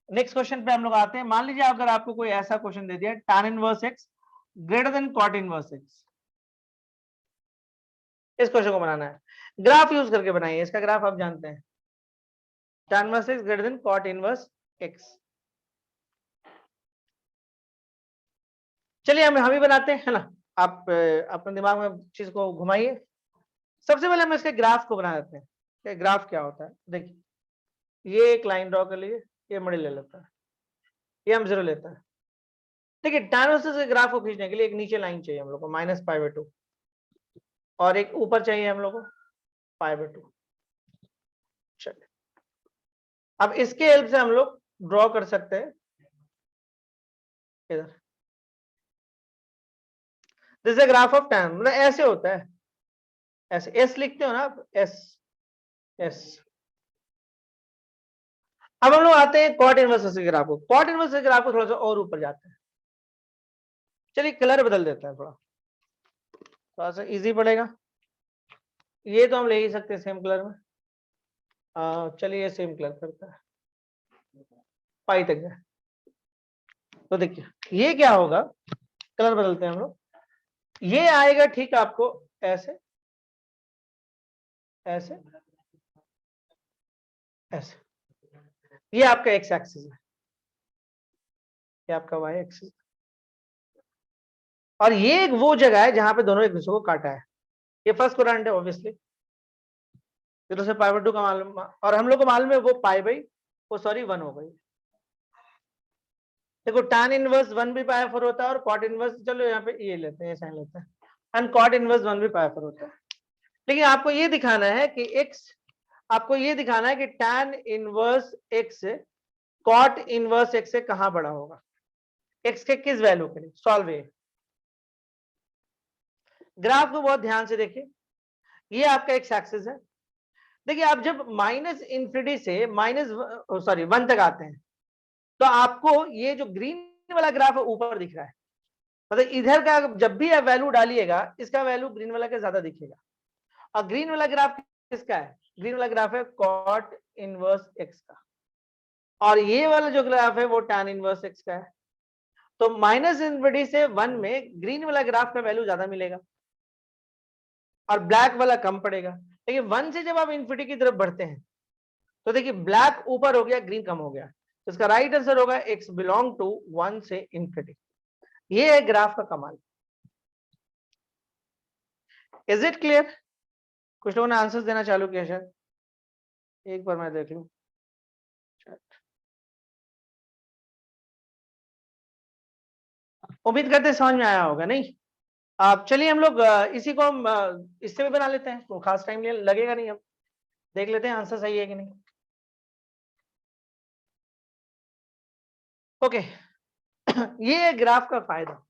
नेक्स्ट क्वेश्चन पे हम लोग आते हैं। मान लीजिए अगर आपको कोई ऐसा क्वेश्चन दे दिया, tan inverse x greater than cot inverse x, इस क्वेश्चन को बनाना है। ग्राफ यूज करके बनाइए, इसका ग्राफ आप जानते हैं, tan inverse x greater than cot inverse x। चलिए हम ही बनाते हैं, है ना। आप अपने दिमाग में चीज को घुमाइए। सबसे पहले हम इसके ग्राफ को बना देते हैं कि ग्राफ क्या होता है। देखिए ये एक लाइन ड्रॉ कर लीजिए, ये मिडिल ले लेता है, ये हम 0 लेता है। देखिए tan इनवर्स के ग्राफ को खींचने के लिए एक नीचे लाइन चाहिए हम लोग को -π/2 और एक ऊपर चाहिए हम लोग को π/2। चलिए अब इसके हेल्प से हम लोग ड्रॉ कर सकते हैं इधर, this is graph of tan, मतलब ऐसे होता है, ऐसे एस लिखते हो ना आप, एस एस। अब हम लोग आते हैं कॉट इनवर्स के ग्राफ को। कॉट इनवर्स के ग्राफ को थोड़ा सा और ऊपर जाते हैं। चलिए कलर बदल देते हैं, थोड़ा सा इजी पड़ेगा। ये तो हम ले ही सकते हैं सेम कलर में। चलिए सेम कलर करता है, पाई तक है। तो देखिए ये क्या होगा, कलर बदलते हैं हम लोग। ये आएगा ठीक आपको ऐसे ऐसे ऐसे, ये आपका एक्स एक्सिस है, ये आपका वाई एक्सिस, और ये एक वो जगह है जहां पे दोनों एक दूसरे को काटा है। ये फर्स्ट क्वाड्रेंट है ऑब्वियसली, 0 से π/2 का मालूम, और हम लोग को मालूम है वो वन हो गई। देखो tan इनवर्स 1 भी π/4 होता है और cot इनवर्स, चलो यहाँ पे ये लेते हैं, ये साइन लेते हैं, एंड cot इनवर्स 1 भी π/4 होता है। लेकिन आपको ये दिखाना है कि x, आपको ये दिखाना है कि tan inverse x cot inverse x से कहां बड़ा होगा, x के किस वैल्यू के लिए। सॉल्व ये ग्राफ को बहुत ध्यान से देखिए, ये आपका एक्स एक्सिस है। देखिए आप जब -∞ से वन तक आते हैं तो आपको ये जो ग्रीन वाला ग्राफ है ऊपर दिख रहा है, मतलब इधर का जब भी आप वैल्यू डालिएगा इसका वैल्यू ग्रीन वाला का ज्यादा दिखेगा। और ग्रीन वाला ग्राफ किसका है, ग्रीन वाला ग्राफ है cot इनवर्स x का, और ये वाला जो ग्राफ है वो tan इनवर्स x का है। तो -∞ से 1 में ग्रीन वाला ग्राफ का वैल्यू ज्यादा मिलेगा और ब्लैक वाला कम पड़ेगा। लेकिन 1 से जब आप इन्फिनिटी की तरफ बढ़ते हैं तो देखिए ब्लैक ऊपर हो गया, ग्रीन कम हो गया, तो इसका राइट आंसर होगा x बिलोंग टू 1 से इन्फिनिटी। ये है ग्राफ का कमाल। Is it clear? कुछ लोगों ने आंसर्स देना चालू किया शायद, एक बार मैं देख लूं। उम्मीद करते समझ में आया होगा, नहीं? आप चलिए हम लोग इसी को हम इससे भी बना लेते हैं, तो खास टाइम लगेगा नहीं। हम देख लेते हैं आंसर सही है कि नहीं। ओके ये है ग्राफ का फायदा।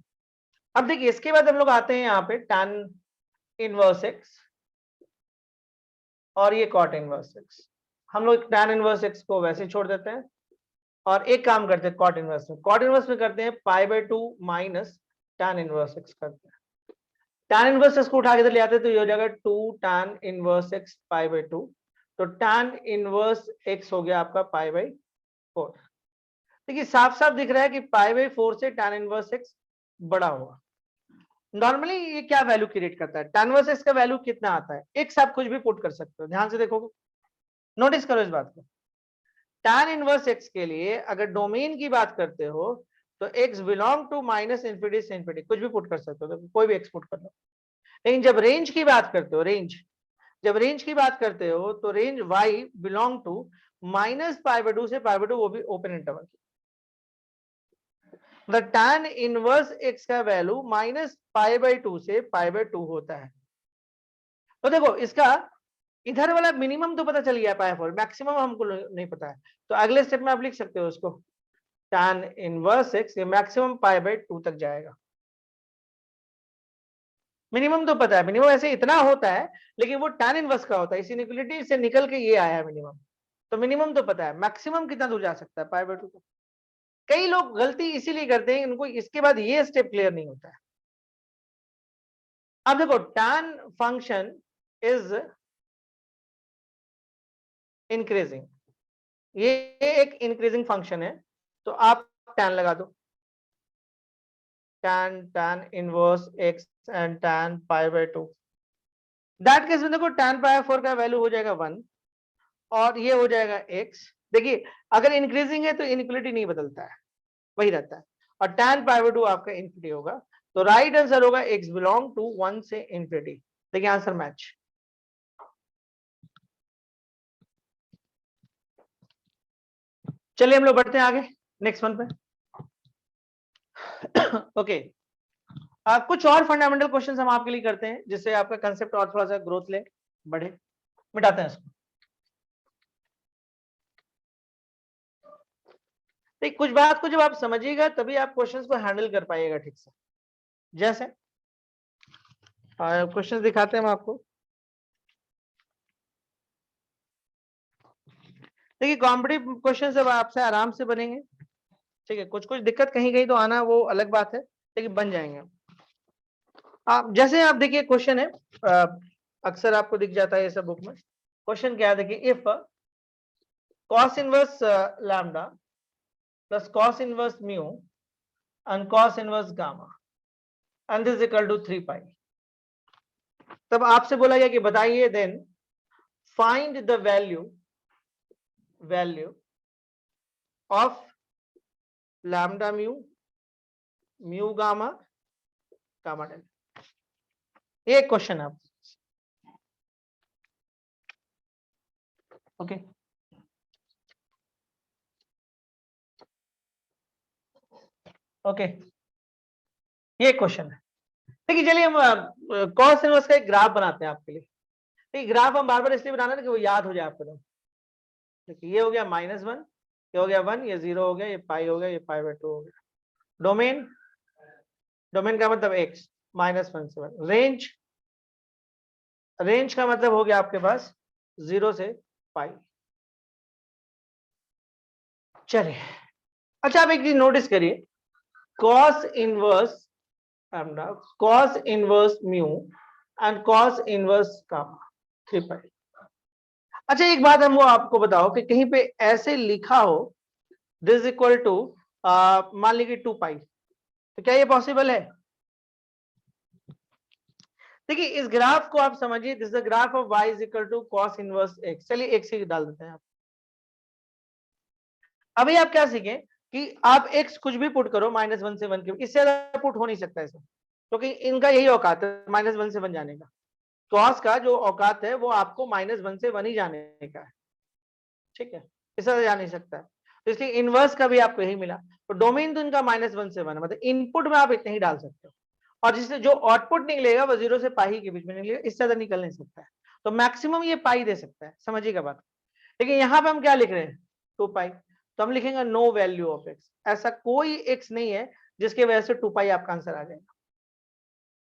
अब देखिए इसके बाद हम लोग आते हैं यहाँ पे tan इनवर्स x और ये cot इनवर्स x। हम लोग tan इनवर्स x को वैसे छोड़ देते हैं और एक काम करते हैं cot इनवर्स में, cot इनवर्स में करते हैं π/2 माइनस tan इनवर्स x करते हैं। tan इनवर्स x को उठा के इधर ले आते हैं तो ये हो जाएगा 2 tan इनवर्स x π/2। तो tan इनवर्स x हो गया आपका π/4। देखिए साफ साफ दिख रहा है कि π/4 से tan इनवर्स x बड़ा होगा। नॉर्मली ये क्या वैल्यू क्रिएट करता है, tan इनवर्स x का वैल्यू कितना आता है, x आप कुछ भी पुट कर सकते हो, ध्यान से देखोगे, नोटिस करो इस बात को। tan इनवर्स x के लिए अगर डोमेन की बात करते हो तो x बिलोंग टू -∞ से ∞, कुछ भी पुट कर सकते हो, तो कोई भी x पुट कर लो। लेकिन जब रेंज की बात करते हो, जब रेंज की बात करते हो तो रेंज y बिलोंग टू -π/2 से π/2, वो भी ओपन इंटरवल। मतलब tan इनवर्स x का वैल्यू -π/2 से π/2 होता है। तो देखो इसका इधर वाला मिनिमम तो पता चल गया पाई 4, मैक्सिमम हमको नहीं पता है, तो अगले स्टेप में आप लिख सकते हो उसको tan इनवर्स x, ये मैक्सिमम π/2 तक जाएगा। मिनिमम तो पता है, मिनिमम ऐसे इतना होता है, लेकिन वो tan इनवर्स का होता है, इस इनइक्वालिटी से निकल के ये आया है मिनिमम। तो मिनिमम तो पता है, मैक्सिमम कितना दूर जा सकता है π/2 तक। कई लोग गलती इसीलिए करते हैं, उनको इसके बाद ये स्टेप क्लियर नहीं होता है। अब देखो tan फंक्शन इज इंक्रीजिंग, ये एक इंक्रीजिंग फंक्शन है, तो आप tan लगा दो, tan inverse x and tan π/2। That case में देखो tan π/4 का वैल्यू हो जाएगा 1 और ये हो जाएगा x। देखिए अगर इंक्रीजिंग है तो इनइक्वालिटी नहीं बदलता है, वही रहता है, और tan π/2 आपका इन्फिनिटी होगा, तो राइट आंसर होगा x बिलोंग टू 1 से इन्फिनिटी। देखिए आंसर मैच। चलिए हम लोग बढ़ते हैं आगे नेक्स्ट वन पे। ओके कुछ और फंडामेंटल क्वेश्चंस हम आपके लिए करते हैं, जिससे आपका कंसेप्ट और थोड़ा सा ग्रोथ ले बढ़े। मिटाते हैं इसको। तो कुछ बात को जब आप समझिएगा तभी आप क्वेश्चंस को हैंडल कर पाइएगा ठीक से। जैसे क्वेश्चंस दिखाते हैं हम आपको। देखिए कॉम्पिटिटिव क्वेश्चन सब आपसे आराम से बनेंगे, ठीक है। कुछ कुछ दिक्कत कहीं कहीं तो आना वो अलग बात है, लेकिन बन जाएंगे। आप जैसे आप देखिए क्वेश्चन है, अक्सर आपको दिख जाता है ये सब बुक में। क्वेश्चन क्या है देखिए, if cos inverse lambda plus cos inverse mu and cos inverse gamma and this equal to 3 pi, तब आपसे बोला गया कि बताइए then find the value of lambda mu gamma delta. ये क्वेश्चन है। ओके ओके ये क्वेश्चन है। देखिए चलिए हम cos इनवर्स का एक ग्राफ बनाते हैं आपके लिए। ठीक, ग्राफ हम बार बार इसलिए बनाना कि वो याद हो जाए आपको। देखिए ये हो गया -1, ये हो गया 1, ये 0 हो गया, ये पाई हो गया, ये π/2 हो गया। डोमेन का मतलब x -1 से 1। रेंज का मतलब हो गया आपके पास 0 से पाई। चलिए अच्छा आप एक चीज नोटिस करिए, cos inverse mu and cos inverse gamma 3 पाई। अच्छा एक बात हम वो आपको बताओ कि कहीं पे ऐसे लिखा हो दिस इक्वल टू मान लीजिए 2 पाई, तो क्या ये पॉसिबल है? देखिए इस ग्राफ को आप समझिए, this is the graph of y is equal to cos inverse x। चलिए x ही डाल देते हैं आप। अभी आप क्या सीखें कि आप x कुछ भी पुट करो -1 से 1 के, इससे ज्यादा पुट हो नहीं सकता इसमें, क्योंकि इनका यही औकात है -1 से 1 जाने का। cos का जो औकात है वो आपको -1 से 1 ही जाने का है, ठीक है, इससे ज्यादा जा नहीं सकता है। तो इसलिए इनवर्स का भी आपको यही मिला। तो डोमेन तो इनका -1 से 1, मतलब इनपुट में आप इतने ही डाल सकते हो, और जिससे जो आउटपुट निकलेगा वो 0 से पाई के बीच में निकलेगा, इससे ज्यादा निकल नहीं सकता है। तो मैक्सिमम ये पाई दे सकता है, समझिएगा बात। लेकिन यहाँ पे हम क्या लिख रहे हैं 2 पाई, तो हम लिखेंगे नो वैल्यू ऑफ एक्स। ऐसा कोई एक्स नहीं है जिसकी वजह से 2 पाई आपका आंसर आ जाएगा।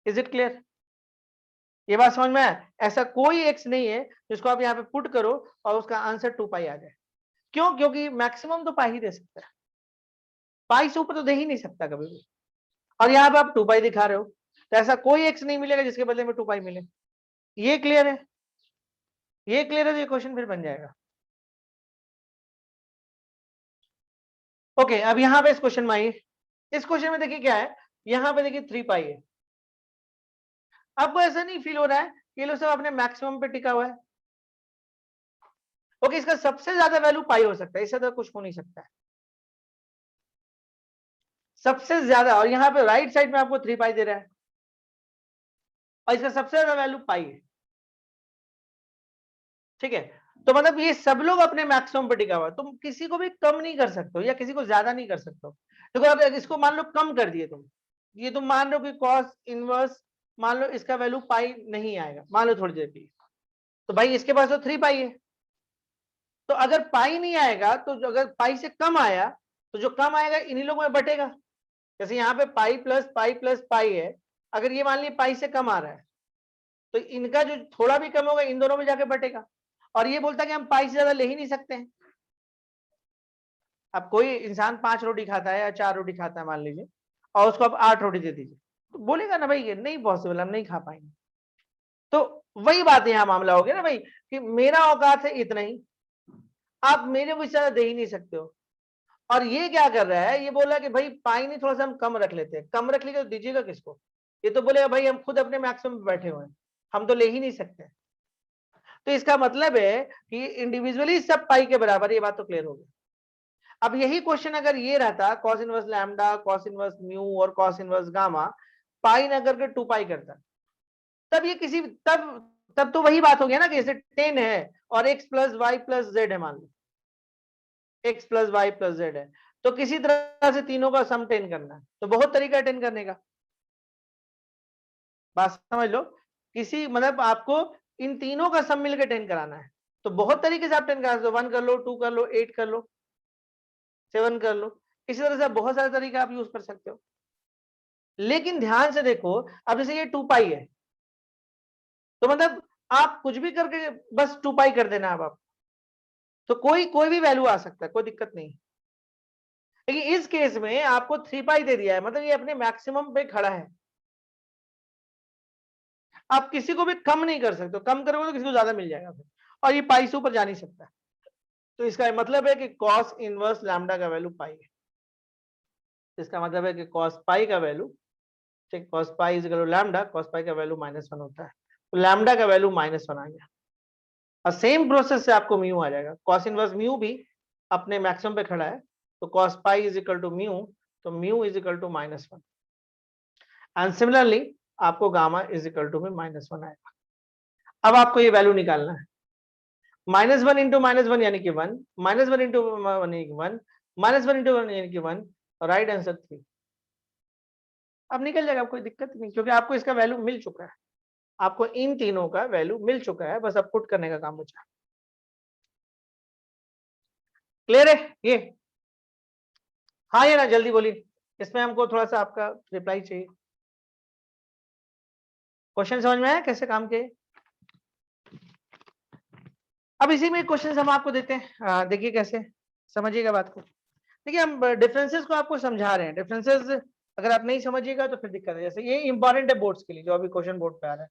Is it clear? ये बात समझ में आया? ऐसा कोई एक्स नहीं है जिसको आप यहाँ पे पुट करो और उसका आंसर 2 पाई आ जाए। क्यों? क्योंकि मैक्सिमम तो पाई ही दे सकता है, पाई से ऊपर तो दे ही नहीं सकता कभी भी। और यहाँ पे आप 2 पाई दिखा रहे हो, तो ऐसा कोई एक्स नहीं मिलेगा जिसके बदले में 2 पाई मिले। ये क्लियर है? ये क्लियर है तो ये क्वेश्चन फिर बन जाएगा। ओके अब यहाँ पे इस क्वेश्चन में आइए। इस क्वेश्चन में देखिए क्या है, यहाँ पे देखिए 3 पाई है। आपको ऐसा नहीं फील हो रहा है ये लोग सब अपने मैक्सिमम पे टिका हुआ है? ओके इसका सबसे ज्यादा वैल्यू पाई हो सकता है, इससे ज्यादा कुछ हो नहीं सकता है सबसे ज्यादा। और यहाँ पे राइट साइड में आपको 3 पाई दे रहा है, और इसका सबसे ज्यादा वैल्यू पाई है, ठीक है। तो मतलब ये सब लोग अपने मैक्सिमम पे टिका हुआ है, तुम किसी को भी कम नहीं कर सकते हो या किसी को ज्यादा नहीं कर सकते हो। देखो अब इसको मान लो कम कर दिए तुम, ये तुम मान लो कि cos इनवर्स, मान लो इसका वैल्यू पाई नहीं आएगा, मान लो थोड़ी देर के लिए, तो भाई इसके पास तो 3 पाई है, तो अगर पाई नहीं आएगा तो अगर पाई से कम आया तो जो कम आएगा इन्हीं लोगों में बटेगा। जैसे यहाँ पे पाई प्लस पाई है, अगर ये मान लीजिए पाई से कम आ रहा है तो इनका जो थोड़ा भी कम होगा इन दोनों में जाके बटेगा। और ये बोलता है कि हम पाई से ज्यादा ले ही नहीं सकते हैं। अब कोई इंसान 5 रोटी खाता है या 4 रोटी खाता है मान लीजिए, और उसको आप 8 रोटी दे दीजिए, तो बोलेगा ना भाई ये नहीं पॉसिबल, हम नहीं खा पाएंगे। तो वही बात यहाँ मामला हो गया ना भाई, कि मेरा औकात है इतना ही, आप मेरे को ज्यादा दे ही नहीं सकते हो। और ये क्या कर रहा है, ये बोल रहा है कि भाई पाई नहीं थोड़ा सा हम कम रख लेते हैं, कम रख लेंगे तो दीजिएगा किसको? ये तो बोलेगा भाई हम खुद अपने मैक्सिमम पे बैठे हुए हैं, हम तो ले ही नहीं सकते। तो इसका मतलब है कि इंडिविजुअली सब पाई के बराबर, ये बात तो क्लियर हो गई। अब यही क्वेश्चन अगर ये रहता cos inverse lambda, cos inverse mu और कॉस इनवर्स गामा पाई न करके 2 पाई करता, तब ये किसी तब तो वही बात हो गया ना कि जैसे 10 है और x plus y plus z है, मान लो x plus y plus z है, तो किसी तरह से तीनों का सम 10 करना है, तो बहुत तरीका है 10 करने का। बात समझ लो, किसी मतलब आपको इन तीनों का सम मिलकर 10 कराना है, तो बहुत तरीके से आप 10 करा सकते हो, 1 कर लो, 2 कर लो, 8 कर लो, 7 कर लो, इसी तरह से बहुत सारे तरीके आप यूज कर सकते हो। लेकिन ध्यान से देखो, अब जैसे ये 2 पाई है, तो मतलब आप कुछ भी करके बस 2 पाई कर देना अब आप, तो कोई भी वैल्यू आ सकता है, कोई दिक्कत नहीं। लेकिन इस केस में आपको 3 पाई दे दिया है, मतलब ये अपने मैक्सिमम पे खड़ा है, आप किसी को भी कम नहीं कर सकते, कम करोगे तो किसी को ज्यादा मिल जाएगा फिर, और ये पाई से ऊपर जा नहीं सकता। तो इसका मतलब है कि कॉस इनवर्स लैम्डा का वैल्यू पाई है। इसका मतलब है कि कॉस पाई का वैल्यू, ठीक, cos pi is equal to lambda, cos pi का वैल्यू -1 होता है, तो लैम्डा का वैल्यू -1 आ गया। और सेम प्रोसेस से आपको म्यू आ जाएगा, कॉस इनवर्स म्यू भी अपने मैक्सिमम पे खड़ा है, तो cos pi is equal to mu, तो mu is equal to -1, and similarly आपको गामा इज इक्वल टू में -1 आएगा। अब आपको ये वैल्यू निकालना है, -1 इंटू -1 यानी कि 1, -1 इंटू 1 यानी कि 1, -1 इंटू 1 यानी कि 1, राइट आंसर 3। अब निकल जाएगा, कोई दिक्कत नहीं, क्योंकि आपको इसका वैल्यू मिल चुका है, आपको इन तीनों का वैल्यू मिल चुका है, बस अब पुट करने का काम बचा। क्लियर है ये? हाँ या ना, जल्दी बोलिए, इसमें हमको थोड़ा सा आपका रिप्लाई चाहिए। क्वेश्चन समझ में आया कैसे काम किए? अब इसी में क्वेश्चन हम आपको देते हैं, देखिए कैसे, समझिएगा बात को। देखिए हम डिफरेंसेस को आपको समझा रहे हैं, डिफरेंसेस अगर आप नहीं समझिएगा तो फिर दिक्कत है। जैसे ये इंपॉर्टेंट है बोर्ड्स के लिए, जो अभी क्वेश्चन बोर्ड पे आ रहा है,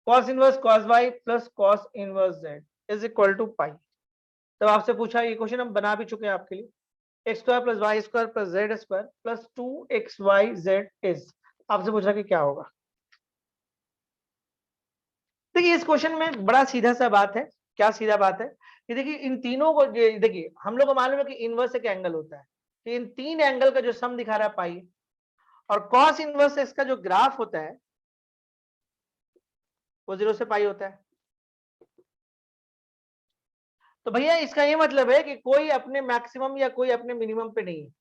cos inverse cos y plus cos inverse z is equal to pi. तब आपसे पूछा, ये क्वेश्चन हम बना भी चुके हैं आपके लिए, x square plus y square plus z square plus 2xyz is, आपसे पूछा कि क्या होगा। देखिए इस क्वेश्चन में बड़ा सीधा सा बात है, क्या सीधा बात है कि देखिए इन तीनों को, देखिए हम लोग को मालूम है कि इनवर्स एक एंगल होता है, तो इन 3 एंगल का जो सम दिखा रहा है पाई, और cos इनवर्स इसका जो ग्राफ होता है वो 0 से पाई होता है। तो भैया इसका ये मतलब है कि कोई अपने मैक्सिमम या कोई अपने मिनिमम पे नहीं है,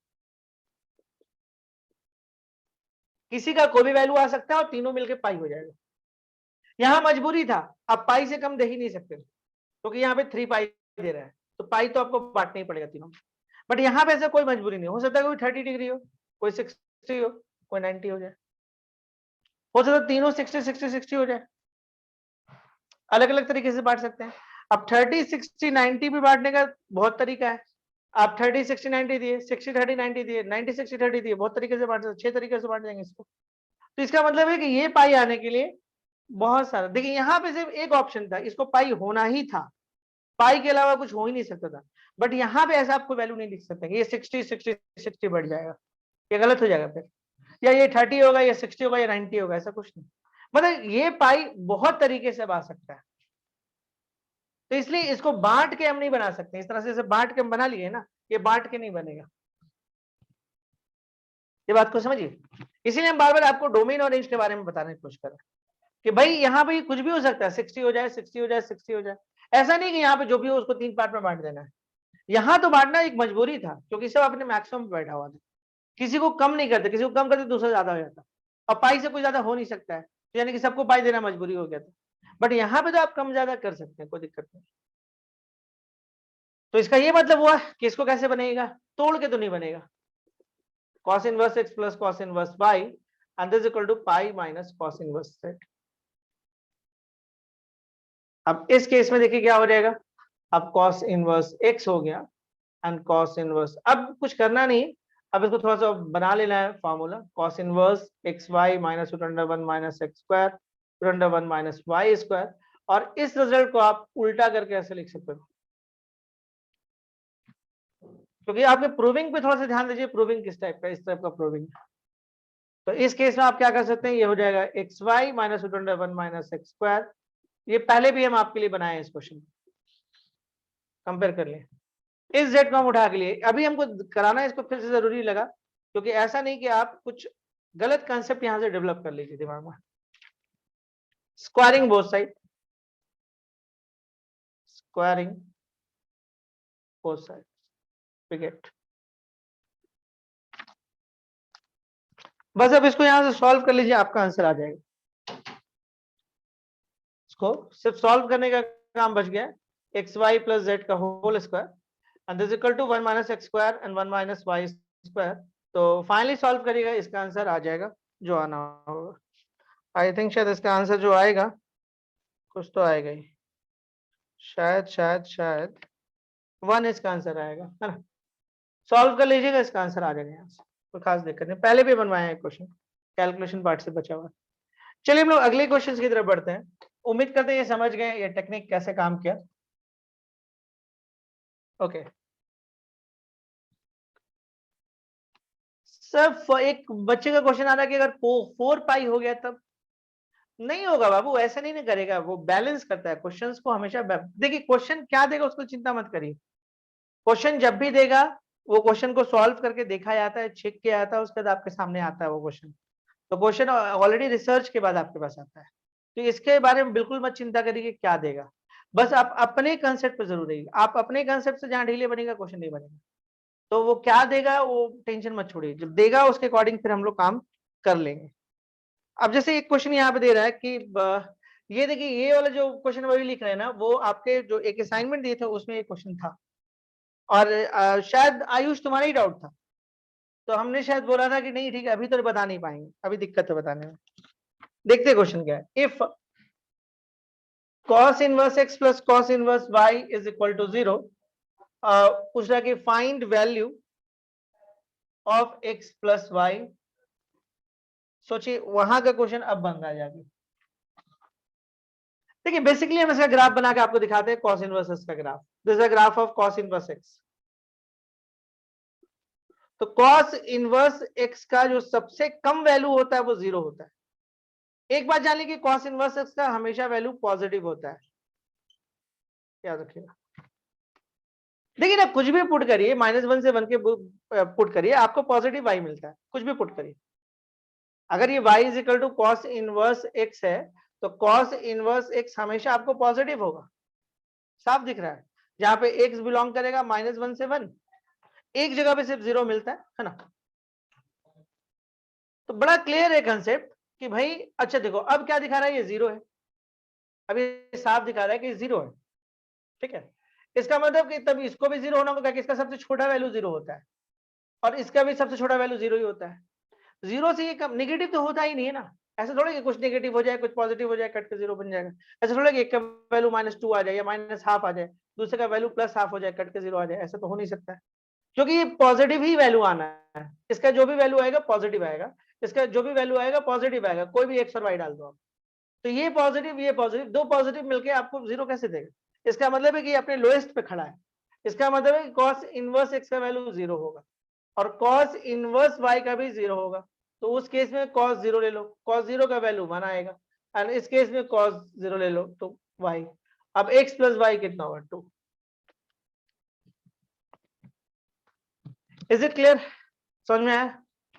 किसी का कोई भी वैल्यू आ सकता है और तीनों मिलके पाई हो जाएगा। यहां मजबूरी था, अब पाई से कम दे ही नहीं सकते, क्योंकि यहाँ पे 3 पाई दे रहा है, तो पाई तो आपको बांटना ही पड़ेगा तीनों में। बट यहाँ पे ऐसा कोई मजबूरी नहीं, हो सकता है कोई 30 डिग्री हो, कोई 60 हो, कोई 90 हो जाए, हो सकता है तीनों 60 60 60 हो जाए, अलग अलग तरीके से बांट सकते हैं। अब 30 60 90 भी बांटने का बहुत तरीका है, आप 30 60 90 दिए, 60 30 90 दिए, 90 60 30 दिए, बहुत तरीके से बांट सकते, 6 तरीके से बांट देंगे इसको। तो इसका मतलब है कि ये पाई आने के लिए बहुत सारा, देखिए यहाँ पे सिर्फ एक ऑप्शन था, इसको पाई होना ही था, पाई के अलावा कुछ हो ही नहीं सकता था। बट यहाँ पे ऐसा आपको वैल्यू नहीं लिख सकते, ये 60 60 60 बढ़ जाएगा, ये गलत हो जाएगा फिर, या ये 30 होगा या 60 होगा या 90 होगा, ऐसा कुछ नहीं। मतलब ये पाई बहुत तरीके से आ सकता है, तो इसलिए इसको बांट के हम नहीं बना सकते, इस तरह से बांट के हम बना लिए ना, ये बांट के नहीं बनेगा, ये बात को समझिए। इसीलिए हम बार बार आपको डोमेन और रेंज के बारे में बताने की कोशिश कर रहे हैं कि भाई यहाँ पे कुछ भी हो सकता है, 60 हो जाए 60 हो जाए 60 हो जाए, ऐसा नहीं कि यहाँ पे जो भी हो उसको 3 पार्ट में बांट देना है। यहाँ तो बांटना एक मजबूरी था, क्योंकि सब अपने मैक्सिमम पे बैठा हुआ था, किसी को कम नहीं करते, किसी को कम करते दूसरा ज्यादा हो जाता, और पाई से कोई ज्यादा हो नहीं सकता है, तो यानी कि सबको पाई देना मजबूरी हो गया था। बट यहाँ पे तो आप कम ज्यादा कर सकते हैं, कोई दिक्कत नहीं। तो इसका ये मतलब हुआ कि इसको कैसे बनेगा, तोड़ के तो नहीं बनेगा। cos inverse x plus cos inverse y and this equal to pi minus cos inverse z। अब इस केस में देखिए क्या हो जाएगा, अब cos इनवर्स x हो गया एंड cos इनवर्स, अब कुछ करना नहीं, अब इसको थोड़ा सा बना लेना है formula, cos inverse x y minus root under one minus x square root under one minus y square. और इस रिजल्ट को आप उल्टा करके ऐसे लिख सकते हो, क्योंकि आपके प्रूविंग पे थोड़ा सा ध्यान दीजिए, प्रूविंग किस टाइप का, इस टाइप का प्रूविंग। तो इस केस में आप क्या कर सकते हैं, ये हो जाएगा x y minus root under one minus x square. ये पहले भी हम आपके लिए बनाए हैं, इस क्वेश्चन कंपेयर कर लें। इस जेड को हम उठा के लिए, अभी हमको कराना इसको फिर से जरूरी लगा, क्योंकि ऐसा नहीं कि आप कुछ गलत कंसेप्ट यहां से डेवलप कर लीजिए दिमाग में। Squaring both side, squaring both side, wicket. बस अब इसको यहां से सॉल्व कर लीजिए, आपका आंसर आ जाएगा। इसको सिर्फ सॉल्व करने का काम बच गया, एक्स वाई प्लस जेड का whole square and this equal to 1 minus x square and 1 minus y square. तो फाइनली सॉल्व करिएगा, इसका आंसर आ जाएगा जो आना होगा। आई थिंक शायद इसका आंसर जो आएगा, कुछ तो आएगा ही, शायद शायद शायद 1 इसका आंसर आएगा, है ना। सॉल्व कर लीजिएगा, इसका आंसर आ जाएगा यहाँ से, कोई खास दिक्कत नहीं, पहले भी बनवाए हैं क्वेश्चन, कैलकुलेशन पार्ट से बचा हुआ। चलिए हम लोग अगले क्वेश्चन की तरफ बढ़ते हैं। उम्मीद करते हैं ये समझ गए ये टेक्निक कैसे काम किया। ओके सर, एक बच्चे का क्वेश्चन आ रहा है कि अगर 4 पाई हो गया तब। नहीं होगा बाबू, ऐसा नहीं करेगा, वो बैलेंस करता है क्वेश्चंस को हमेशा। देखिए क्वेश्चन क्या देगा उसको चिंता मत करिए, क्वेश्चन जब भी देगा वो क्वेश्चन को सॉल्व करके देखा जाता है, चेक किया जाता है, उसके बाद आपके सामने आता है वो क्वेश्चन। तो क्वेश्चन ऑलरेडी रिसर्च के बाद आपके पास आता है, तो इसके बारे में बिल्कुल मत चिंता करिए कि क्या देगा। बस आप अपने कंसेप्ट पे जरूर रहिए, आप अपने कंसेप्ट से जहां ढीले बनेगा क्वेश्चन नहीं बनेगा। तो वो क्या देगा वो टेंशन मत छोड़िए, जब देगा उसके अकॉर्डिंग फिर हम लोग काम कर लेंगे। अब जैसे एक क्वेश्चन यहाँ पे दे रहा है कि ये देखिए, ये वाला जो क्वेश्चन अभी लिख रहे हैं ना, वो आपके जो एक असाइनमेंट दिए थे उसमें एक क्वेश्चन था, और शायद आयुष तुम्हारा ही डाउट था, तो हमने शायद बोला था कि नहीं ठीक है अभी तो बता नहीं पाएंगे, अभी दिक्कत है बताने में। देखते क्वेश्चन क्या है। If cos inverse x plus cos inverse y is equal to 0, पूछ रहा कि find value of x plus y। सोचिए वहां का क्वेश्चन अब बन रहा है जाके। देखिए बेसिकली हम इसका ग्राफ बना के आपको दिखाते हैं, cos इनवर्स x का graph, this is a graph of cos inverse x। तो cos इनवर्स x का जो सबसे कम वैल्यू होता है वो 0 होता है। एक बात जान लीजिए, cos इनवर्स x का हमेशा वैल्यू पॉजिटिव होता है, याद रखिएगा। देखिए ना, कुछ भी पुट करिए, -1 से 1 के पुट करिए, आपको पॉजिटिव y मिलता है, कुछ भी पुट करिए। अगर ये y is equal to cos inverse x है, तो cos इनवर्स x हमेशा आपको पॉजिटिव होगा, साफ दिख रहा है। जहां पे x बिलोंग करेगा -1 से 1, एक जगह पे सिर्फ 0 मिलता है ना। तो बड़ा क्लियर है कंसेप्ट कि भाई, अच्छा देखो अब क्या दिखा रहा है, ये 0 है, अभी साफ दिखा रहा है कि 0 है, ठीक है। इसका मतलब कि तब इसको भी 0 होना होगा कि इसका सबसे छोटा वैल्यू 0 होता है, और इसका भी सबसे छोटा वैल्यू 0 ही होता है। 0 से ये कम नेगेटिव तो होता ही नहीं है ना। ऐसा थोड़ा कि कुछ नेगेटिव हो जाए कुछ पॉजिटिव हो जाए, कट के 0 बन जाएगा। ऐसा थोड़ा कि एक का वैल्यू -2 आ जाए या -½ आ जाए, दूसरे का वैल्यू +½ हो जाए, कट के 0 आ जाए, ऐसा तो हो नहीं सकता है। क्योंकि ये पॉजिटिव ही वैल्यू आना है, इसका जो भी वैल्यू आएगा पॉजिटिव आएगा, इसका जो भी वैल्यू आएगा पॉजिटिव आएगा, कोई भी एक्स और वाई डाल दो आप। तो ये पॉजिटिव, दो पॉजिटिव मिलके आपको 0 कैसे देगा। इसका मतलब है कि अपने लोएस्ट पे खड़ा है। इसका मतलब है कि cos इनवर्स x का वैल्यू 0 होगा, और cos इनवर्स y का भी 0 होगा। तो उस केस में cos 0 ले लो, cos 0 का वैल्यू 1 आएगा, और इस केस में cos 0 ले लो तो y। अब x प्लस वाई कितना होगा, 2। इज इट क्लियर, समझ में आया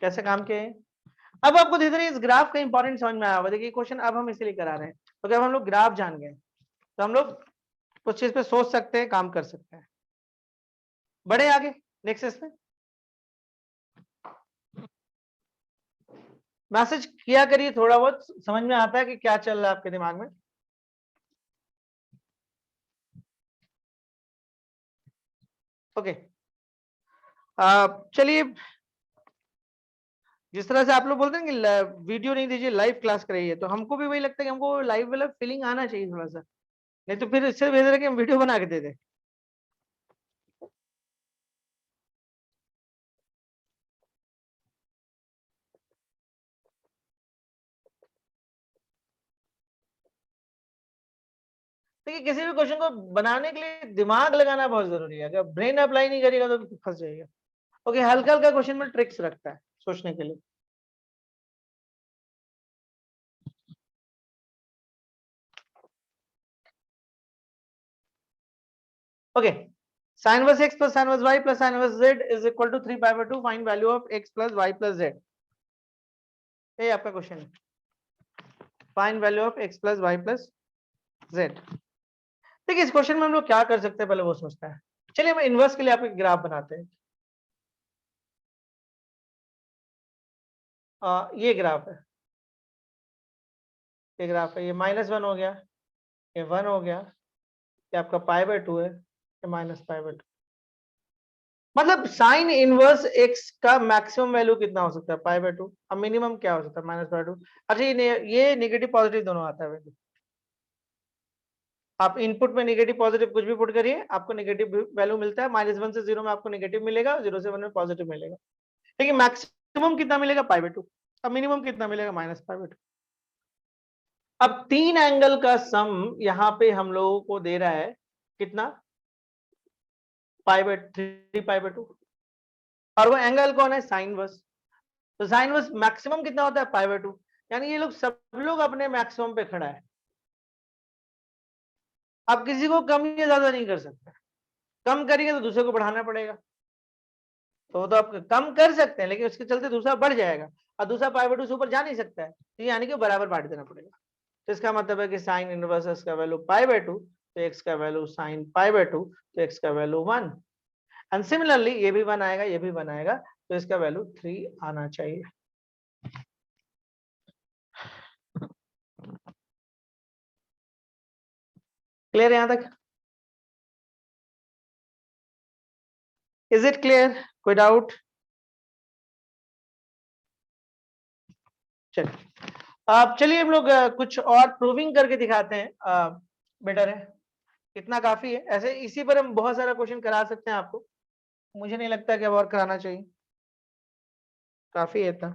कैसे काम किए। अब आपको धीरे धीरे इस ग्राफ का इंपॉर्टेंट समझ में आया होगा। देखिए क्वेश्चन अब हम इसलिए करा रहे हैं क्योंकि अब हम लोग ग्राफ जान गए, तो हम लोग कुछ चीज पे सोच सकते हैं, काम कर सकते हैं। बढ़े आगे नेक्स्ट इसमें। मैसेज किया करिए, थोड़ा बहुत समझ में आता है कि क्या चल रहा है आपके दिमाग में। ओके, चलिए, जिस तरह से आप लोग बोलते हैं कि वीडियो नहीं दीजिए, लाइव क्लास कराइए, तो हमको भी वही लगता है कि हमको लाइव वाला फीलिंग आना चाहिए थोड़ा सा, नहीं तो फिर इससे बेहतर है कि हम वीडियो बना के दे दें। देखिए, किसी भी क्वेश्चन को बनाने के लिए दिमाग लगाना बहुत जरूरी है, अगर ब्रेन अप्लाई नहीं करेगा तो फंस जाएगा। ओके, हल्का हल्का क्वेश्चन में ट्रिक्स रखता है सोचने के लिए। Okay, sin inverse x plus sin inverse y plus sin inverse z is equal to 3 pi by 2, find value of x plus y plus z। ये आपका क्वेश्चन है, find value of x plus y plus z। देखिए, इस question में हम लोग क्या कर सकते हैं पहले वो सोचते हैं। चलिए, हम इनवर्स के लिए आपको ग्राफ बनाते हैं। ये ग्राफ है, ये ग्राफ है, ये -1 हो गया, ये 1 हो गया, ये आपका π/2 है, ये -π/2। मतलब साइन इनवर्स एक्स का मैक्सिमम वैल्यू कितना हो सकता है, π/2। अब मिनिमम क्या हो सकता है, -π/2। अच्छा, ये नेगेटिव पॉजिटिव दोनों आता है वैल्यू। आप इनपुट में नेगेटिव पॉजिटिव कुछ भी पुट करिए, आपको नेगेटिव वैल्यू मिलता है। -1 से 0 में आपको नेगेटिव मिलेगा, 0 से 1 में पॉजिटिव मिलेगा। ठीक है, मैक्सिमम कितना मिलेगा, π/2। अब मिनिमम कितना मिलेगा, -π/2। अब 3 एंगल का सम यहाँ पे हम लोगों को दे रहा है कितना, π/3 π/2। और वो एंगल कौन है, साइन वर्स। तो साइन वर्स मैक्सिमम कितना होता है, π/2। यानी ये लोग सब लोग अपने मैक्सिमम पे खड़ा है। आप किसी को कम या ज्यादा नहीं कर सकते, कम करेंगे तो दूसरे को बढ़ाना पड़ेगा। तो आप कम कर सकते हैं, लेकिन उसके चलते दूसरा बढ़ जाएगा, और दूसरा π/2 से ऊपर जा नहीं सकता है, तो यानी कि बराबर बांट देना पड़ेगा। तो इसका मतलब है कि साइन इनवर्स एक्स का वैल्यू π/2, तो एक्स का वैल्यू साइन π/2, तो एक्स का वैल्यू 1। एंड सिमिलरली ये भी 1 आएगा, ये भी 1 आएगा, तो इसका वैल्यू 3 आना चाहिए। क्लियर है यहां तक, इज इट क्लियर, कोई डाउट? चलिए, अब चलिए हम लोग कुछ और प्रूविंग करके दिखाते हैं, बेटर है, इतना काफी है। ऐसे इसी पर हम बहुत सारा क्वेश्चन करा सकते हैं आपको, मुझे नहीं लगता कि अब और कराना चाहिए, काफी है इतना।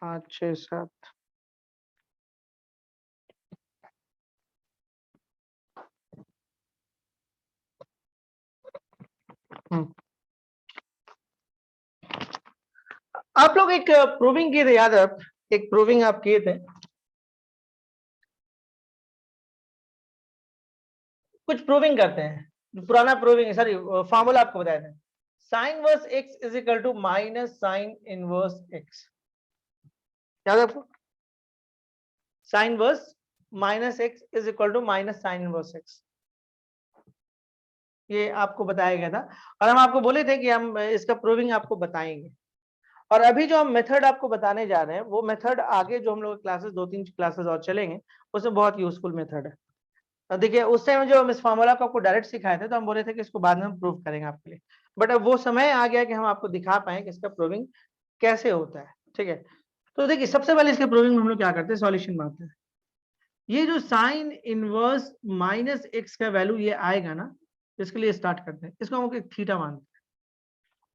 5 6 7। आप लोग एक प्रूविंग किए थे, याद है, एक प्रूविंग आप किए थे, कुछ प्रूविंग करते हैं, पुराना प्रूविंग, सॉरी फॉर्मूला आपको बताया था, sine inverse x is equal to minus sine inverse x. याद है आपको, sine inverse minus x is equal to minus sine inverse x, ये आपको बताया गया था। और हम आपको बोले थे कि हम इसका प्रूविंग आपको बताएंगे। और अभी जो हम मेथड आपको बताने जा रहे हैं, वो मेथड आगे जो हम लोग क्लासेस 2-3 क्लासेस और चलेंगे, उसमें बहुत यूजफुल मेथड है। देखिए, उस टाइम जो हम इस फॉर्मूला को आपको डायरेक्ट सिखाए थे, तो हम बोले थे कि इसको बाद में हम प्रूव करेंगे आपके लिए, बट अब वो समय आ गया कि हम आपको दिखा पाए कि इसका प्रूविंग कैसे होता है। ठीक है, तो देखिए, सबसे पहले इसके प्रूविंग में हम लोग क्या करते हैं, सॉल्यूशन मानते हैं। ये जो साइन इनवर्स माइनस एक्स का वैल्यू ये आएगा ना, इसके लिए स्टार्ट करते हैं, इसको हम थीटा मानते हैं।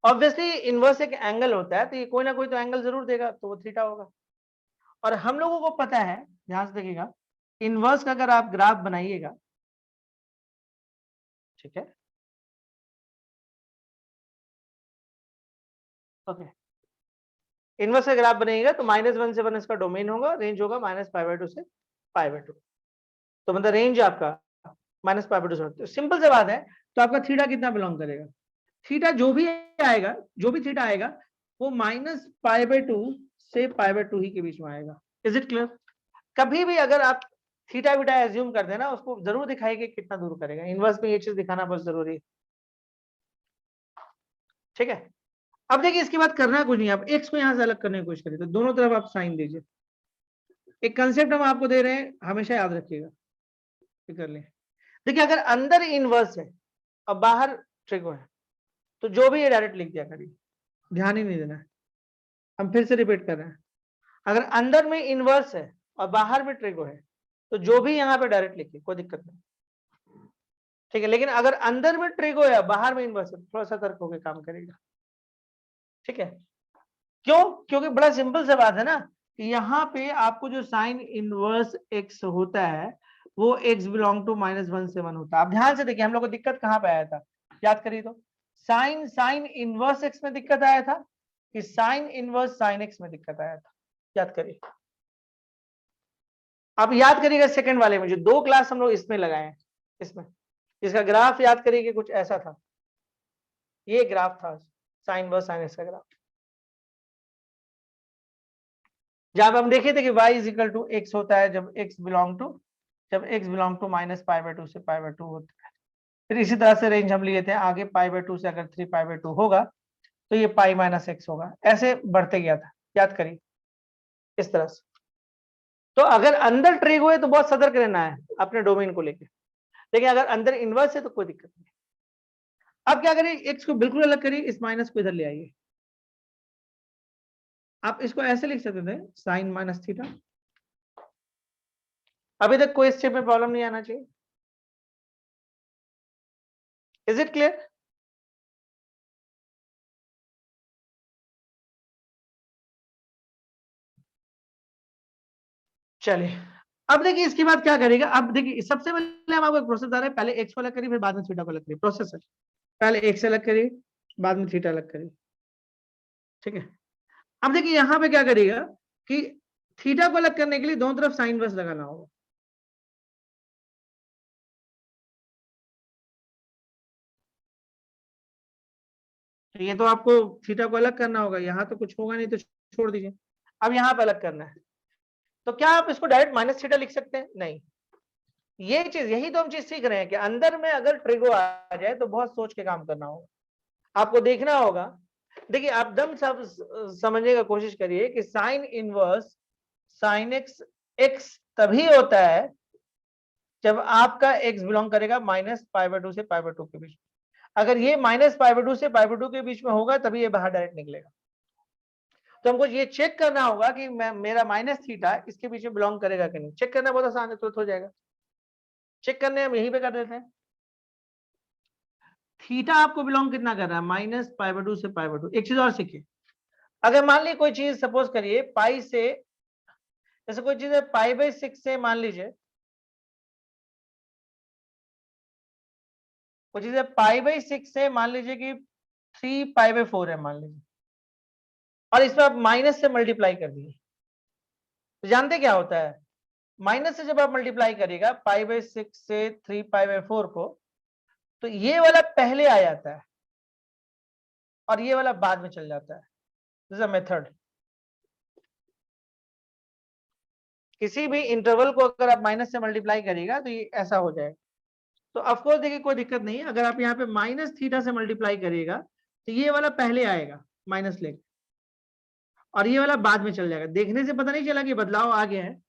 ऑब्वियसली इनवर्स एक एंगल होता है, तो ये कोई ना कोई तो एंगल जरूर देगा, तो वो थीटा होगा। और हम लोगों को पता है, ध्यान से देखिएगा, इनवर्स का अगर आप ग्राफ बनाइएगा, ठीक है, ओके, इनवर्स का ग्राफ बनेगा तो -1 से 1 इसका डोमेन होगा, रेंज होगा -π/2 से π/2। तो मतलब रेंज आपका -π/2 से, तो सिंपल से बात है। तो आपका थीटा कितना बिलोंग करेगा, थीटा जो भी आएगा, जो भी थीटा आएगा, वो -π/2 से π/2 ही के बीच में आएगा। Is it clear? कभी भी अगर आप थीटा बीटा एज्यूम कर देना, उसको जरूर दिखाइए कि कितना दूर करेगा। इनवर्स में ये चीज दिखाना बहुत जरूरी है। ठीक है, अब देखिए, इसके बाद करना कुछ नहीं, आप एक्स को यहां से अलग करने की कोशिश करिए, तो दोनों तरफ आप साइन दीजिए। एक कंसेप्ट हम आपको दे रहे हैं, हमेशा याद रखिएगा, कर लें। देखिए, अगर अंदर इनवर्स है और बाहर ट्रिगो है, तो जो भी ये डायरेक्ट लिख दिया करिए, ध्यान ही नहीं देना है। हम फिर से रिपीट कर रहे हैं, अगर अंदर में इनवर्स है और बाहर में ट्रिगो है तो जो भी यहाँ पे डायरेक्ट लिखिए, कोई दिक्कत नहीं, ठीक है। लेकिन अगर अंदर में ट्रिगो है बाहर में इनवर्स है, थोड़ा सतर्क होकर काम करेगा, ठीक है। क्यों? क्योंकि बड़ा सिंपल सा बात है ना, कि यहाँ पे आपको जो साइन इनवर्स एक्स होता है वो एक्स बिलोंग टू -1 से 1 होता है। आप ध्यान से देखिए हम लोग को दिक्कत कहाँ पे आया था, याद करिए तो, साइन इनवर्स एक्स में दिक्कत आया था कि साइन इनवर्स साइन एक्स में दिक्कत आया था, याद करिए। आप याद करिएगा सेकंड वाले में जो 2 क्लास हम लोग इसमें लगाए हैं, इसमें इसका ग्राफ याद करिए कुछ ऐसा था, ये ग्राफ था साइन इनवर्स साइन एक्स का ग्राफ, जहां पे हम देखे थे कि y is equal to x होता है जब x बिलोंग टू -π/2 से π/2 होता है। फिर इसी तरह से रेंज हम लिए थे आगे π/2 से अगर 3π/2 होगा तो ये π-x होगा, ऐसे बढ़ते गया था, याद करिए इस तरह से। तो अगर अंदर ट्रिग हुए तो बहुत सतर्क रहना है अपने डोमेन को लेकर, लेकिन अगर अंदर इनवर्स है तो कोई दिक्कत नहीं। अब क्या करिए, एक्स को बिल्कुल अलग करिए, इस माइनस को इधर ले आइए। आप इसको ऐसे लिख सकते थे साइन माइनस थीटा। अभी तक कोई स्टेप में प्रॉब्लम नहीं आना चाहिए, इज इट क्लियर? चलिए अब देखिए इसके बाद क्या करेगा। अब देखिए सबसे पहले हम आपको एक प्रोसेस आ रहा है, पहले एक्स को अलग करिए फिर बाद में थीटा को अलग करिए, प्रोसेस है। पहले एक्स अलग करिए बाद में थीटा अलग करिए, ठीक है। अब देखिए यहां पे क्या करिएगा कि थीटा को अलग करने के लिए दोनों तरफ साइन इनवर्स लगाना होगा। तो ये तो आपको थीटा को अलग करना होगा, यहां तो कुछ होगा नहीं तो छोड़ दीजिए। अब यहां पे अलग करना है, तो क्या आप इसको डायरेक्ट माइनस थीटा लिख सकते हैं? नहीं। ये चीज, यही तो हम चीज सीख रहे हैं कि अंदर में अगर ट्रिगो आ जाए तो बहुत सोच के काम करना होगा, आपको देखना होगा। देखिए आप दम सब समझने का कोशिश करिए कि sign inverse sine x x तभी होता है जब आपका एक्स बिलोंग करेगा -π/2 से π/2 के बीच। अगर ये -π/2 से π/2 के बीच में होगा तभी ये बाहर डायरेक्ट निकलेगा। तो हमको ये चेक करना होगा कि मेरा माइनस थीटा इसके बीच में बिलोंग करेगा कि नहीं। चेक करना बहुत आसान है, तुरंत हो जाएगा। चेक करने हम यहीं पे कर देते हैं। थीटा आपको बिलोंग कितना कर रहा है? -π/2 से π/2। एक चीज और सीखिए, अगर मान लीजिए कोई चीज सपोज करिए पाई से, जैसे कोई चीज है π/6 से, मान लीजिए कोई चीज है π/6 से, मान लीजिए कि 3π/4 है मान लीजिए, और इसमें आप माइनस से मल्टीप्लाई कर दिए, तो जानते क्या होता है? माइनस से जब आप मल्टीप्लाई करिएगा π/6 से 3π/4 को, तो ये वाला पहले आ जाता है और ये वाला बाद में चल जाता है। This is a method. किसी भी इंटरवल को अगर आप माइनस से मल्टीप्लाई करिएगा तो ये ऐसा हो जाएगा। तो ऑफकोर्स देखिए कोई दिक्कत नहीं है, अगर आप यहाँ पे माइनस थीटा से मल्टीप्लाई करिएगा तो ये वाला पहले आएगा माइनस लेके, और ये वाला बाद में चल जाएगा। देखने से पता नहीं चला कि बदलाव आ गया है,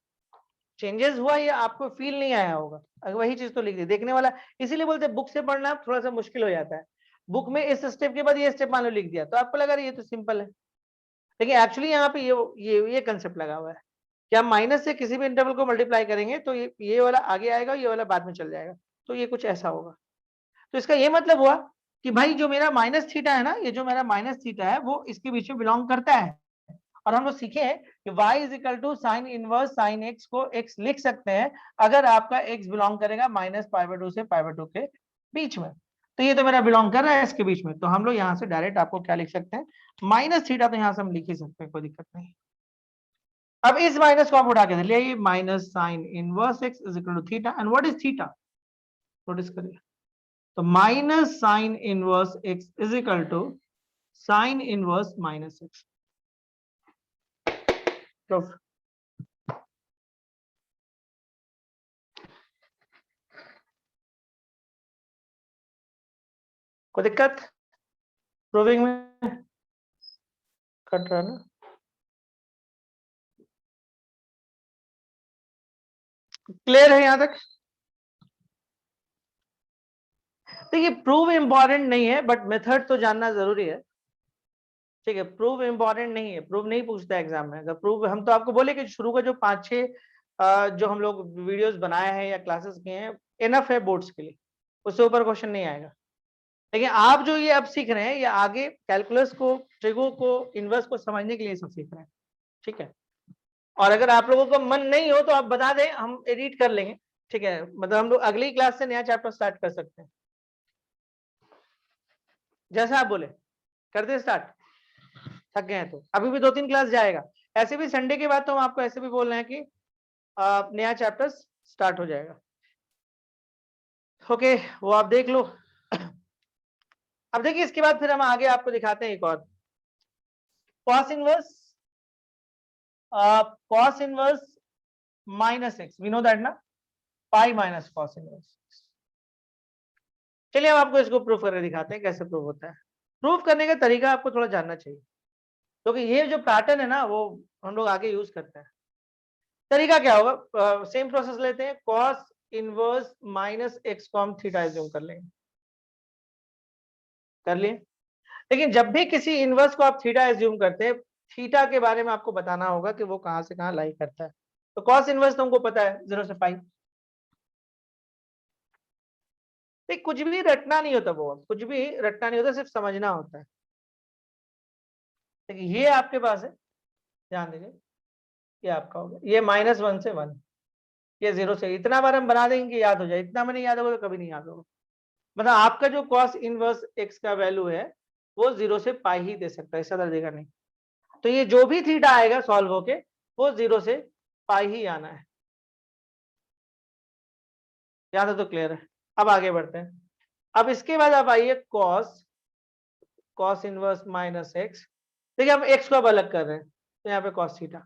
चेंजेस हुआ, ये आपको फील नहीं आया होगा। अगर वही चीज तो लिख दी देखने वाला, इसीलिए बोलते हैं बुक से पढ़ना थोड़ा सा मुश्किल हो जाता है। बुक में इस स्टेप के बाद ये स्टेप मान लो लिख दिया तो आपको लगा ये तो सिंपल है, लेकिन एक्चुअली यहाँ पे ये कंसेप्ट लगा हुआ है कि हम माइनस से किसी भी इंटरवल को मल्टीप्लाई करेंगे तो ये वाला आगे आएगा, ये वाला बाद में चल जाएगा, तो ये कुछ ऐसा होगा। तो इसका ये मतलब हुआ कि भाई जो मेरा माइनस थीटा है ना, ये जो मेरा माइनस थीटा है वो इसके बीच में बिलोंग करता है। और हम लोग सीखे हैं कि y is equal to sine inverse sine x को x लिख सकते हैं अगर आपका x बिलोंग करेगा -π/2 से π/2 के बीच में। तो ये तो मेरा बिलोंग कर रहा है इसके बीच में, तो हम लोग यहाँ से डायरेक्ट आपको क्या लिख सकते हैं? माइनस थीटा, तो यहाँ से हम लिख ही सकते हैं, कोई दिक्कत नहीं। अब इस माइनस को आप उठा के ले, minus sine inverse x is equal to theta, and what is theta? Notice करिए, तो minus sine inverse x is equal to sine inverse minus x. कोई दिक्कत प्रूविंग में? कट रहा ना? क्लियर है यहां तक? देखिए प्रूव इंपॉर्टेंट नहीं है, बट मेथड तो जानना जरूरी है। ठीक है, प्रूव इंपॉर्टेंट नहीं है, प्रूव नहीं पूछता है एग्जाम में। अगर प्रूव, हम तो आपको बोले कि शुरू का जो 5-6 जो हम लोग वीडियोस बनाए हैं या क्लासेस किए हैं, इनफ है बोर्ड्स के लिए, उससे ऊपर क्वेश्चन नहीं आएगा। लेकिन आप जो ये अब सीख रहे हैं, ये आगे कैलकुलस को, ट्रिगो को, इनवर्स को समझने के लिए सब सीख रहे हैं। ठीक है, और अगर आप लोगों को मन नहीं हो तो आप बता दें, हम एडिट कर लेंगे। ठीक है, मतलब हम लोग अगली क्लास से नया चैप्टर स्टार्ट कर सकते हैं, जैसा आप बोले कर दे स्टार्ट। थक गए हैं तो अभी भी 2-3 क्लास जाएगा। ऐसे भी संडे के बाद तो हम आपको ऐसे भी बोल रहे हैं कि नया चैप्टर स्टार्ट हो जाएगा। ओके, वो आप देख लो। अब देखिए इसके बाद फिर हम आगे आपको दिखाते हैं एक और cos inverse, cos inverse minus x, we know that ना, पाई माइनस कॉस इनवर्स। चलिए हम आपको इसको प्रूफ करके दिखाते हैं कैसे प्रूफ होता है। प्रूफ करने का तरीका आपको थोड़ा जानना चाहिए, क्योंकि ये जो पैटर्न है ना वो हम लोग आगे यूज करते हैं। तरीका क्या होगा, सेम प्रोसेस लेते हैं, कॉस इनवर्स माइनस एक्स को हम थीटा एज्यूम कर लेंगे, कर लिए। लेकिन जब भी किसी इनवर्स को आप थीटा एज्यूम करते हैं, थीटा के बारे में आपको बताना होगा कि वो कहां से कहां लाई करता है। तो कॉस इनवर्स तो हमको पता है 0 से पाई। कुछ भी रटना नहीं होता, वो कुछ भी रटना नहीं होता, सिर्फ समझना होता है। देखिए ये आपके पास है, ध्यान दीजिए, ये आपका हो गया, ये -1 से 1, ये 0 से, इतना बार हम बना देंगे कि याद हो जाए। इतना में नहीं याद होगा तो कभी नहीं याद होगा। मतलब आपका जो कॉस इनवर्स एक्स का वैल्यू है वो 0 से पाई ही दे सकता है, इससे ज्यादा देगा नहीं। तो ये जो भी थीटा आएगा सॉल्व होके, वो 0 से पाई ही आना है। यहां तक तो क्लियर है। अब आगे बढ़ते हैं। अब इसके बाद आप आइए cos, cos inverse minus x. देखिए हम एक्स को अब अलग कर रहे हैं, तो यहाँ पे कॉस थीटा।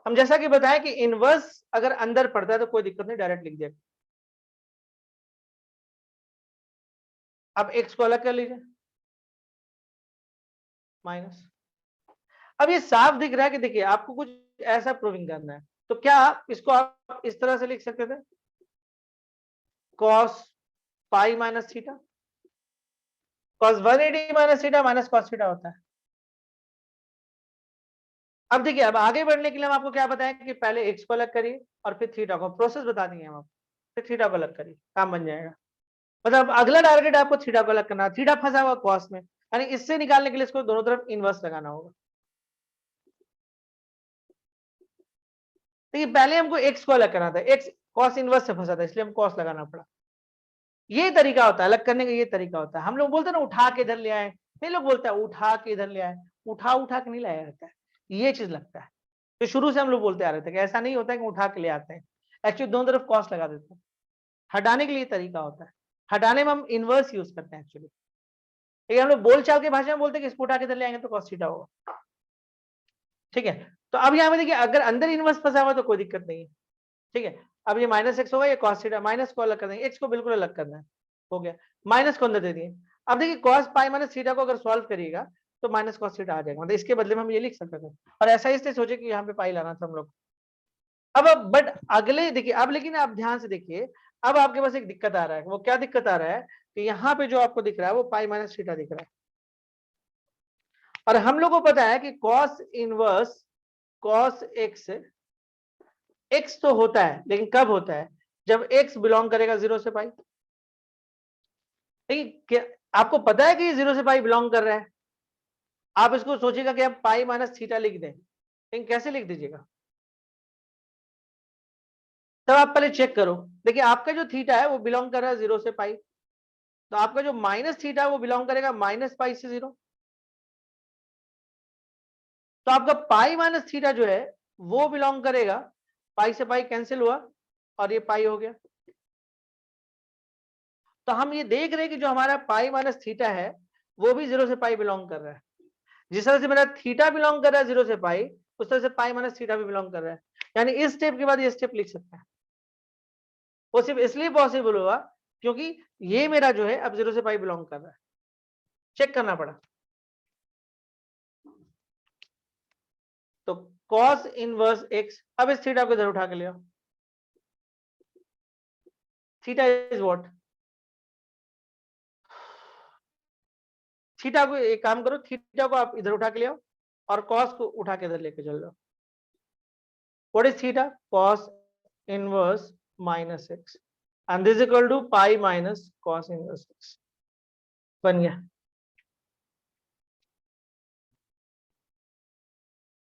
हम जैसा कि बताएं कि इनवर्स अगर अंदर पड़ता है तो कोई दिक्कत नहीं, डायरेक्ट लिख दिया। अब एक्स को अलग कर लीजिए, माइनस। अब ये साफ दिख रहा है कि देखिए आपको कुछ ऐसा प्रूविंग करना है, तो क्या इसको आप इस तरह से लिख सकते थे, cos pi minus theta. Cos 180 minus theta minus cos theta होता है। अब देखिए, अब आगे बढ़ने के लिए हम आपको क्या बताएं कि पहले एक्स को अलग करिए और फिर थीटा को, प्रोसेस बता देंगे हम आपको, फिर थीटा को अलग करिए, काम बन जाएगा। मतलब अगला टारगेट आपको थीटा को अलग करना है। थीटा फंसा हुआ कॉस में, यानी इससे निकालने के लिए इसको दोनों तरफ इनवर्स लगाना होगा। देखिए पहले हमको एक्स को अलग करना था, एक्स कॉस इनवर्स से फंसा था, इसलिए हम कॉस लगाना पड़ा। ये तरीका होता है अलग करने का, ये तरीका होता है। हम लोग बोलते हैं ना उठा के इधर ले आए, नहीं लोग बोलते हैं उठा के इधर ले आए, उठा उठा के नहीं लाया जाता है, ये चीज लगता है। तो शुरू से हम लोग बोलते आ रहे थे कि ऐसा नहीं होता है कि उठा के ले आते हैं, एक्चुअली दोनों तरफ कॉस लगा देते हैं। हटाने के लिए तरीका होता है, हटाने में हम इनवर्स यूज करते हैं एक्चुअली। हम लोग बोलचाल की भाषा में बोलते हैं कि इसको उठा के इधर ले आएंगे तो कॉस थीटा होगा। ठीक है, तो अब यहाँ पे देखिए अगर अंदर इनवर्स फंसा हुआ तो कोई दिक्कत नहीं है। ठीक है, अब ये माइनस एक्स होगा, ये कॉस थीटा, माइनस को अलग कर देंगे, एक्स को बिल्कुल अलग करना है, हो गया, माइनस को अंदर दे दिए। अब देखिए कॉस पाई माइनस थीटा को अगर सॉल्व करिएगा तो माइनस कॉस थीटा आ जाएगा, मतलब इसके बदले में हम ये लिख सकते थे, और ऐसा इसलिए सोचे कि यहाँ पे पाई लाना था हम लोग। अब बट अगले देखिए, अब लेकिन आप ध्यान से देखिए, अब आपके पास एक दिक्कत आ रहा है। वो क्या दिक्कत आ रहा है कि यहाँ पे जो आपको दिख रहा है वो पाई माइनस थीटा दिख रहा है, और हम लोग को पता है कि cos inverse cos x, x तो होता है लेकिन कब होता है, जब एक्स बिलोंग करेगा 0 से पाई। क्या आपको पता है कि ये 0 से पाई बिलोंग कर रहा है? आप इसको सोचिएगा कि आप पाई माइनस थीटा लिख दें, लेकिन कैसे लिख दीजिएगा, तब आप पहले चेक करो। देखिए आपका जो थीटा है वो बिलोंग कर रहा है 0 से पाई, तो आपका जो माइनस थीटा है वो बिलोंग करेगा माइनस पाई से 0। तो आपका पाई माइनस थीटा जो है वो बिलोंग करेगा, पाई से पाई कैंसिल हुआ और ये पाई हो गया। तो हम ये देख रहे हैं कि जो हमारा पाई माइनस थीटा है वो भी 0 से पाई बिलोंग कर रहा है। जिस तरह से मेरा थीटा बिलोंग कर रहा है 0 से पाई, उस तरह से पाई माइनस थीटा भी बिलोंग कर रहा है। यानी इस स्टेप के बाद ये स्टेप लिख सकते हैं। वो सिर्फ इसलिए पॉसिबल हुआ क्योंकि ये मेरा जो है अब 0 से पाई बिलोंग कर रहा है, चेक करना पड़ा। तो cos इनवर्स एक्स, अब इस थीटा को इधर उठा के ले आओ। थीटा इज व्हाट, थीटा को एक काम करो, थीटा को आप इधर उठा के ले आओ और कॉस को उठा के इधर लेके चल जाओ। What is theta? Cos inverse minus x and this equal to pi minus cos inverse x. बन गया।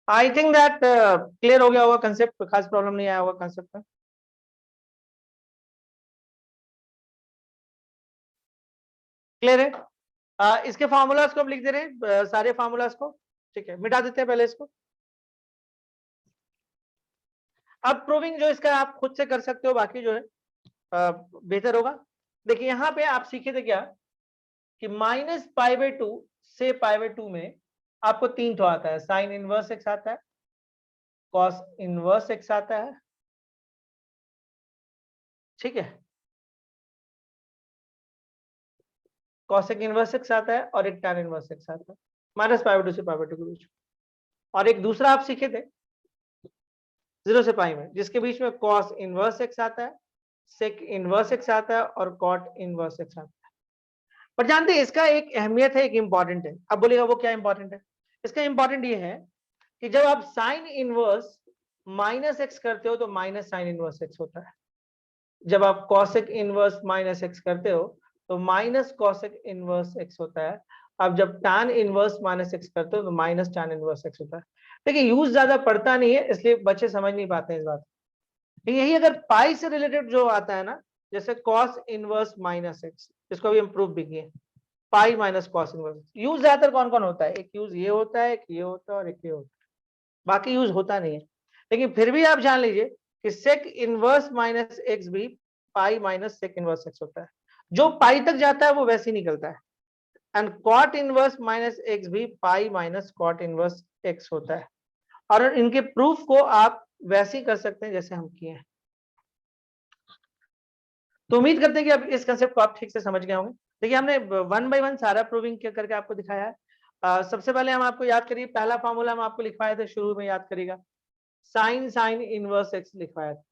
आई थिंक दैट क्लियर हो गया होगा कंसेप्ट, खास प्रॉब्लम नहीं आया होगा कंसेप्ट में। क्लियर है? इसके फार्मूलाज को हम लिख दे रहे हैं, सारे फार्मूलाज को। ठीक है, मिटा देते हैं पहले इसको। अब प्रूविंग जो इसका आप खुद से कर सकते हो, बाकी जो है बेहतर होगा। देखिए यहाँ पे आप सीखे थे क्या कि माइनस पाई बाई टू से पाई बाई टू में आपको तीन तो आता है, साइन इनवर्स एक्स आता है, कॉस इनवर्स एक्स आता है, ठीक है, कॉसेक इनवर्स एक्स आता है और एक टैन इनवर्स एक्स आता है, माइनस पाई बाई टू से पाई बाई टू के बीच। और एक दूसरा आप सीखे थे 0 से पाई में, जिसके बीच में कॉस इनवर्स एक्स आता है, सेक इनवर्स एक्स आता है और कॉट इनवर्स एक्स आता है। पर जानते हैं इसका एक अहमियत है, एक इंपॉर्टेंट है। अब बोलेगा वो क्या इंपॉर्टेंट है? इसका इंपॉर्टेंट ये है कि जब आप साइन इनवर्स माइनस एक्स करते हो तो माइनस साइन इनवर्स एक्स होता है, जब आप कॉसेक इनवर्स माइनस एक्स करते हो तो माइनस कॉसेक इनवर्स एक्स होता है। अब जब tan इनवर्स माइनस एक्स करते हो तो माइनस tan इनवर्स एक्स होता है। देखिए यूज ज्यादा पड़ता नहीं है, इसलिए बच्चे समझ नहीं पाते हैं इस बात। यही अगर पाई से रिलेटेड जो आता है ना, जैसे कॉस इनवर्स माइनस एक्स, इसको भी हम प्रूव भी किए, पाई माइनस कॉस इनवर्स। यूज ज्यादातर कौन कौन होता है? एक यूज ये होता है, एक ये होता है और एक ये होता है, बाकी यूज होता नहीं है। लेकिन फिर भी आप जान लीजिए कि सेक इनवर्स माइनस एक्स भी pi minus sec inverse x होता है, जो पाई तक जाता है वो वैसे ही निकलता है। And cot inverse minus x भी pi minus cot inverse x होता है। और इनके प्रूफ को आप वैसे ही कर सकते हैं जैसे हम किए हैं। तो उम्मीद करते हैं कि अब इस कंसेप्ट को आप ठीक से समझ गए होंगे। देखिए हमने वन बाय वन सारा प्रूविंग करके आपको दिखाया है। सबसे पहले हम आपको याद करिए, पहला फॉर्मूला हम आपको लिखवाए थे, शुरू में याद करिएगा, साइन साइन इनवर्स एक्स लिखवाया था,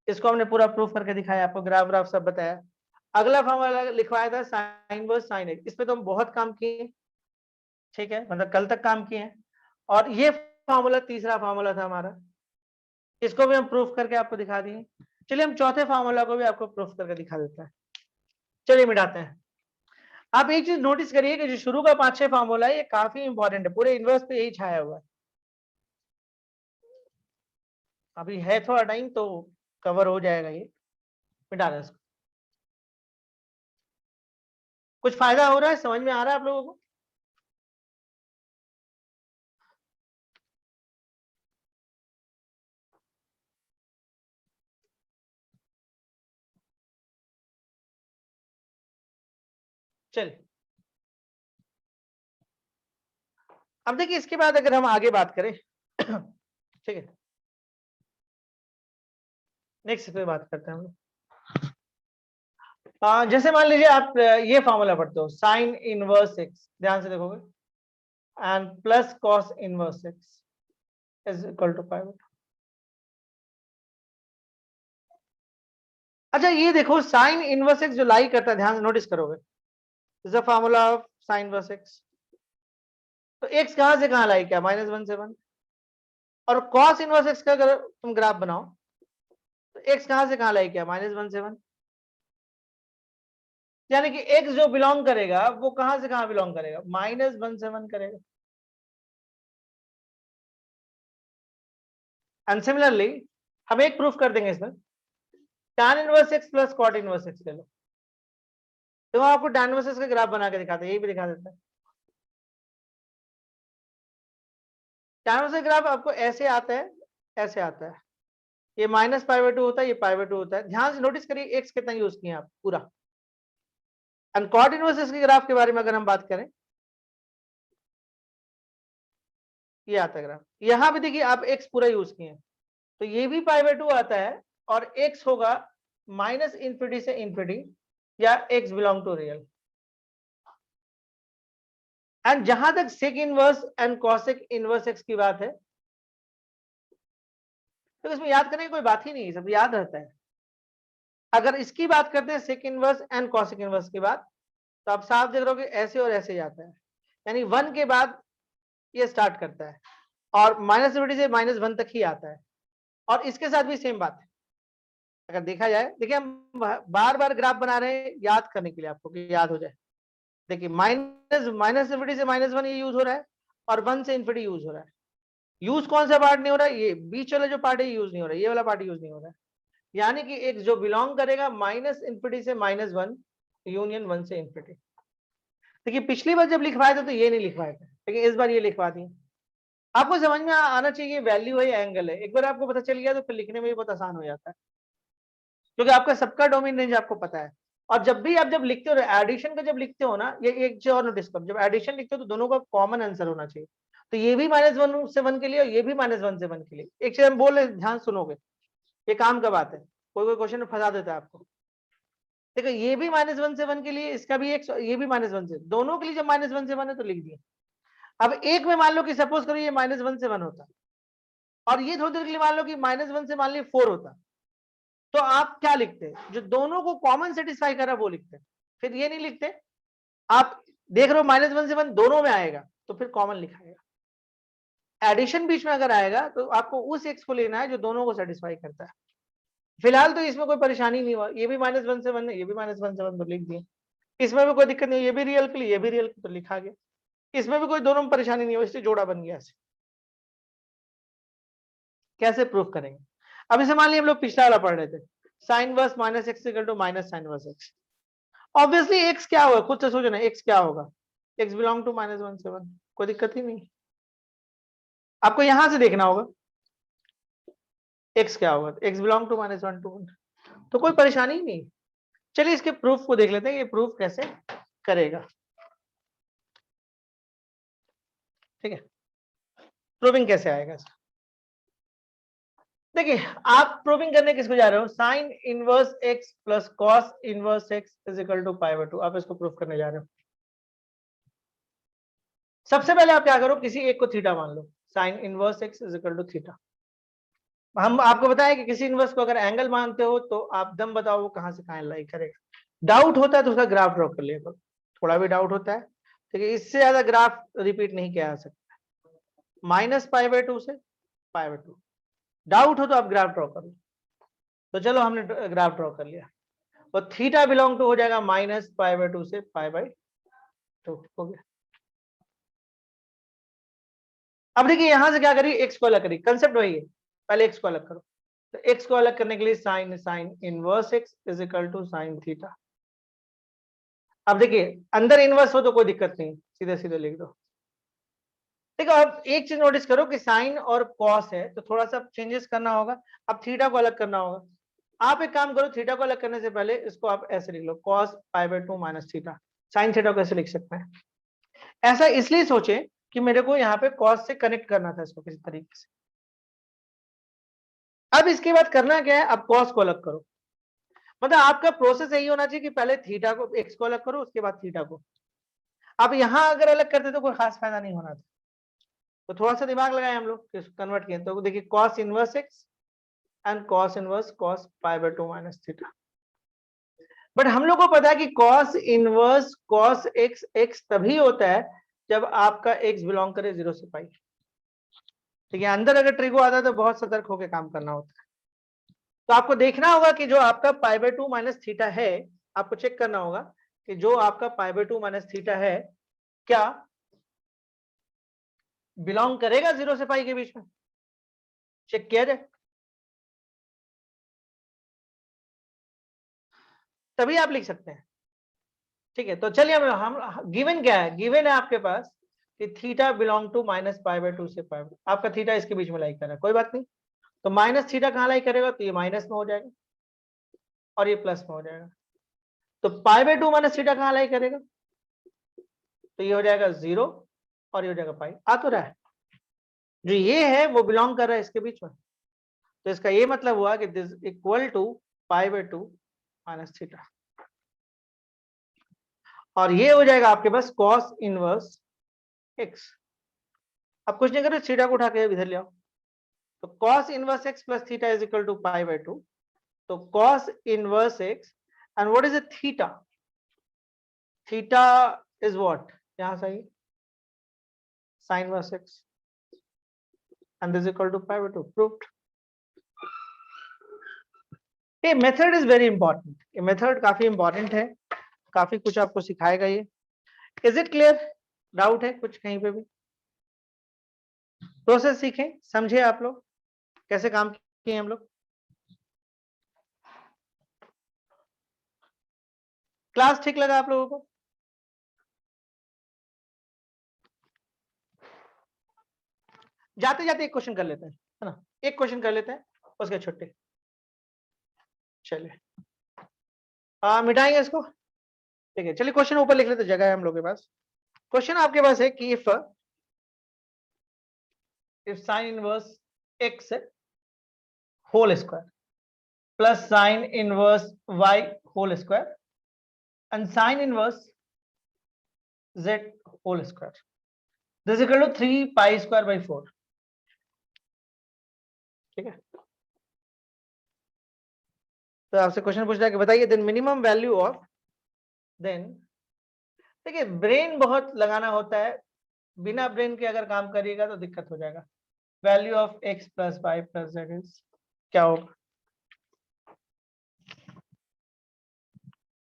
इसको हमने पूरा प्रूफ करके दिखाया, आपको ग्राफ ग्राफ सब बताया। अगला फॉर्मूला लिखवाया था साइन वर्स साइन एक्स, इस पे तो हम बहुत काम किए, ठीक है, मतलब कल तक काम किए हैं। और ये फॉर्मूला तीसरा फॉर्मूला था हमारा, इसको भी हम प्रूफ करके आपको दिखा दिए। चलिए हम चौथे फॉर्मूला को भी आपको प्रूफ करके दिखा देते हैं। चलिए मिटाते हैं। आप एक चीज नोटिस करिए कि जो शुरू का 5-6 फॉर्मूला है ये काफी इंपॉर्टेंट है, पूरे इन्वर्स पे यही छाया हुआ है। अभी है थोड़ा टाइम तो कवर हो जाएगा ये, मिटा दें इसको। कुछ फायदा हो रहा है, समझ में आ रहा है आप लोगों को? चलिए अब देखिए इसके बाद अगर हम आगे बात करें ठीक है, नेक्स्ट पे बात करते हैं हम लोग। जैसे मान लीजिए आप ये फॉर्मूला पढ़ते हो, साइन इनवर्स एक्स, ध्यान से देखोगे, and plus cos inverse x is equal to pi. अच्छा ये देखो साइन इनवर्स एक्स जो लाई करता है, ध्यान से नोटिस करोगे, is the formula of sine inverse x. तो एक्स कहां से कहां लाई किया? -1 से 1। और कॉस इनवर्स एक्स का अगर तुम ग्राफ बनाओ तो एक्स कहां से कहां लाई किया? -1 से 1। यानी कि एक्स जो बिलोंग करेगा वो कहां से कहां बिलोंग करेगा? -1 से 1 करेगा। एंड सिमिलरली हम एक प्रूफ कर देंगे इसमें, tan inverse x plus cot inverse x ले लो, तो हम आपको tan इनवर्स एक्स का ग्राफ बना के दिखाते हैं, यही भी दिखा देते हैं। tan इनवर्स का ग्राफ आपको ऐसे आता है, ऐसे आता है, ये -π/2 होता है, ये π/2 होता है। ध्यान से नोटिस करिए एक्स कितना यूज किए आप पूरा। एंड कॉट इनवर्स एक्स के ग्राफ के बारे में अगर हम बात करें, ये आता है ग्राफ, यहां पे देखिए आप एक्स पूरा यूज किए, तो ये भी π/2 आता है और एक्स होगा -∞ से इन्फिनिटी या x belong to real. And जहां तक sec inverse and cosec inverse x की बात है, तो इसमें याद करने की कोई बात ही नहीं है, सब याद रहता है। अगर इसकी बात करते हैं sec inverse and cosec inverse की बात, तो आप साफ देख रहे हो कि ऐसे और ऐसे जाता है। यानी 1 के बाद ये स्टार्ट करता है और -∞ से -1 तक ही आता है। और इसके साथ भी सेम बात है। अगर देखा जाए, देखिए हम बार बार ग्राफ बना रहे हैं याद करने के लिए, आपको कि याद हो जाए। देखिए -∞ से -1 ये यूज हो रहा है और 1 से इन्फिनिटी यूज हो रहा है। यूज कौन सा पार्ट नहीं हो रहा है? ये बीच वाला जो पार्ट है यूज नहीं हो रहा है, ये वाला पार्ट यूज नहीं हो रहा है। यानी कि एक जो बिलोंग करेगा -∞ से -1 यूनियन 1 से इन्फिनिटी। देखिए पिछली बार जब लिखवाए थे तो ये नहीं लिखवाए थे, लेकिन इस बार ये लिखवा दिए। आपको समझ में आना चाहिए वैल्यू है या एंगल है। एक बार आपको पता चल गया तो फिर लिखने में भी बहुत आसान हो जाता है, क्योंकि आपका सबका डोमेन रेंज आपको पता है। और जब भी आप जब लिखते हो एडिशन का, जब लिखते हो ना, ये एक चीज और नोटिस करो, जब एडिशन लिखते हो तो दोनों का कॉमन आंसर होना चाहिए। तो ये भी -1 से 1 के लिए और ये भी -1 से 1 के लिए। एक चीज हम बोल रहे, ध्यान सुनोगे, ये काम का बात है। कोई कोई क्वेश्चन में फंसा देता है आपको। देखो ये भी -1 से 1 के लिए, इसका भी एक, ये भी -1 से, दोनों के लिए जब -1 से 1 है तो लिख दिए। अब एक में मान लो कि सपोज करो ये -1 से 1 होता और ये थोड़ी देर के लिए मान लो कि -1 से मान ली 4 होता, तो आप क्या लिखते हैं? जो दोनों को कॉमन सेटिस्फाई कर रहा है वो लिखते हैं। फिर ये नहीं लिखते। आप देख रहे हो -1 से 1 दोनों में आएगा तो फिर कॉमन लिखाएगा। एडिशन बीच में अगर आएगा तो आपको उस एक्स को लेना है जो दोनों को सेटिस्फाई करता है। फिलहाल तो इसमें कोई परेशानी नहीं हुआ, ये भी -1 से 1 है, ये भी -1 से 1 तो लिख दिए। इसमें भी कोई दिक्कत नहीं, ये भी रियल के लिए, ये भी रियल तो लिखा गया। इसमें भी कोई दोनों में परेशानी नहीं हुई, इसलिए जोड़ा बन गया। ऐसे कैसे प्रूफ करेंगे? अब इसे मान लिया हम लोग पिछला वाला पढ़ रहे थे, sine inverse -x = -sin inverse x। Obviously x क्या होगा, खुद से सोचो ना, x क्या होगा? x बिलोंग टू -1 से 1, कोई दिक्कत ही नहीं। आपको यहां से देखना होगा x क्या होगा, x बिलोंग टू -1 to 1, तो कोई परेशानी ही नहीं। चलिए इसके प्रूफ को देख लेते हैं, ये प्रूफ कैसे करेगा। ठीक है, प्रूविंग कैसे आएगा? देखिए आप प्रूविंग करने किसको जा रहे हो? Sign inverse x plus cos inverse x = π/2। आप इसको प्रूफ करने जा रहे हो। सबसे पहले आप क्या करो, किसी एक को थीटा मान लो, साइन इनवर्स x = थीटा। हम आपको बताएं कि किसी इनवर्स को अगर एंगल मानते हो तो आप दम बताओ वो कहां से कहां लाई करेगा। डाउट होता है तो उसका ग्राफ ड्रॉ कर लिया करो, थोड़ा भी डाउट होता है, ठीक है, इससे ज्यादा ग्राफ रिपीट नहीं किया जा सकता। -π/2 से π/2, डाउट हो तो आप ग्राफ ड्रॉ कर लो। तो चलो हमने ग्राफ ड्रॉ कर लिया, और थीटा बिलोंग टू हो जाएगा -π/2 से π/2 हो गया। अब देखिए यहां से क्या करिए, एक्स को अलग करिए, कंसेप्ट वही है, पहले एक्स को अलग करो। तो एक्स को अलग करने के लिए sign inverse x = sine theta. अब देखिए अंदर इनवर्स हो तो कोई दिक्कत नहीं, सीधे सीधे लिख दो। देखो अब एक चीज नोटिस करो कि साइन और कॉस है तो थोड़ा सा चेंजेस करना होगा। अब थीटा को अलग करना होगा। आप एक काम करो, थीटा को अलग करने से पहले इसको आप ऐसे लिख लो, cos π/2 - थीटा। साइन थीटा को कैसे लिख सकते हैं? ऐसा इसलिए सोचे कि मेरे को यहाँ पे cos से कनेक्ट करना था इसको किसी तरीके से। अब इसके बाद करना क्या है, अब cos को अलग करो। मतलब आपका प्रोसेस यही होना चाहिए कि पहले थीटा को, एक्स को अलग करो, उसके बाद थीटा को। अब यहां अगर अलग करते तो कोई खास फायदा नहीं होना था, तो थोड़ा सा दिमाग लगाए हम लोग, कन्वर्ट किए। तो देखिए cos inverse x and cos inverse cos π/2 - theta. But हम लोग को पता है कि cos inverse cos x x तभी होता है जब आपका x बिलोंग करे 0 से पाई। ठीक है, अंदर अगर ट्रिगो आता है तो बहुत सतर्क होकर काम करना होता है। तो आपको देखना होगा कि जो आपका π/2 - थीटा है, आपको चेक करना होगा कि जो आपका π/2 - थीटा है क्या बिलोंग करेगा 0 से पाई के बीच में। चेक किया जाए, तभी आप लिख सकते हैं। ठीक है, तो चलिए हम गिवन क्या है, गिवन है आपके पास कि थीटा बिलोंग टू -π/2 से π/2। आपका थीटा इसके बीच में लाई कर रहा है, कोई बात नहीं। तो माइनस थीटा कहां लाई करेगा, तो ये माइनस में हो जाएगा और ये प्लस में हो जाएगा। तो π/2 - थीटा कहां लाई करेगा, तो ये हो जाएगा 0 और ये हो जाएगा पाई। आ तो रहा है, जो ये है वो बिलोंग कर रहा है इसके बीच में। तो इसका ये मतलब हुआ कि दिस इक्वल टू π/2 - थीटा, और ये हो जाएगा आपके पास cos इनवर्स x। अब कुछ नहीं करो, थीटा को उठा के इधर ले आओ। तो cos inverse x plus theta is equal to π/2। तो cos inverse x and what is a theta? Theta is what, यहां सही sin inverse x and this is equal to pi by 2. Proved. ये मेथड इज वेरी इंपॉर्टेंट, ये method काफी important है, काफी कुछ आपको सिखाएगा ये। Is it clear? डाउट है कुछ कहीं पे भी? प्रोसेस सीखें, समझे आप लोग कैसे काम किए हम लोग। क्लास ठीक लगा आप लोगों को? जाते जाते एक क्वेश्चन कर लेते हैं, है ना, एक क्वेश्चन कर लेते हैं उसके छुट्टी। चलिए मिटाएंगे इसको, ठीक है। चलिए क्वेश्चन ऊपर लिख लेते, जगह है हम लोग के पास। क्वेश्चन आपके पास है कि if sine inverse x whole square plus sine inverse y whole square and sine inverse z whole square, this is equal to 3 pi square by 4, ठीक है। तो आपसे क्वेश्चन पूछ रहा है कि बताइए then minimum value of, then देखिए ब्रेन बहुत लगाना होता है, बिना ब्रेन के अगर काम करिएगा तो दिक्कत हो जाएगा। Value of x plus y plus z is क्या होगा?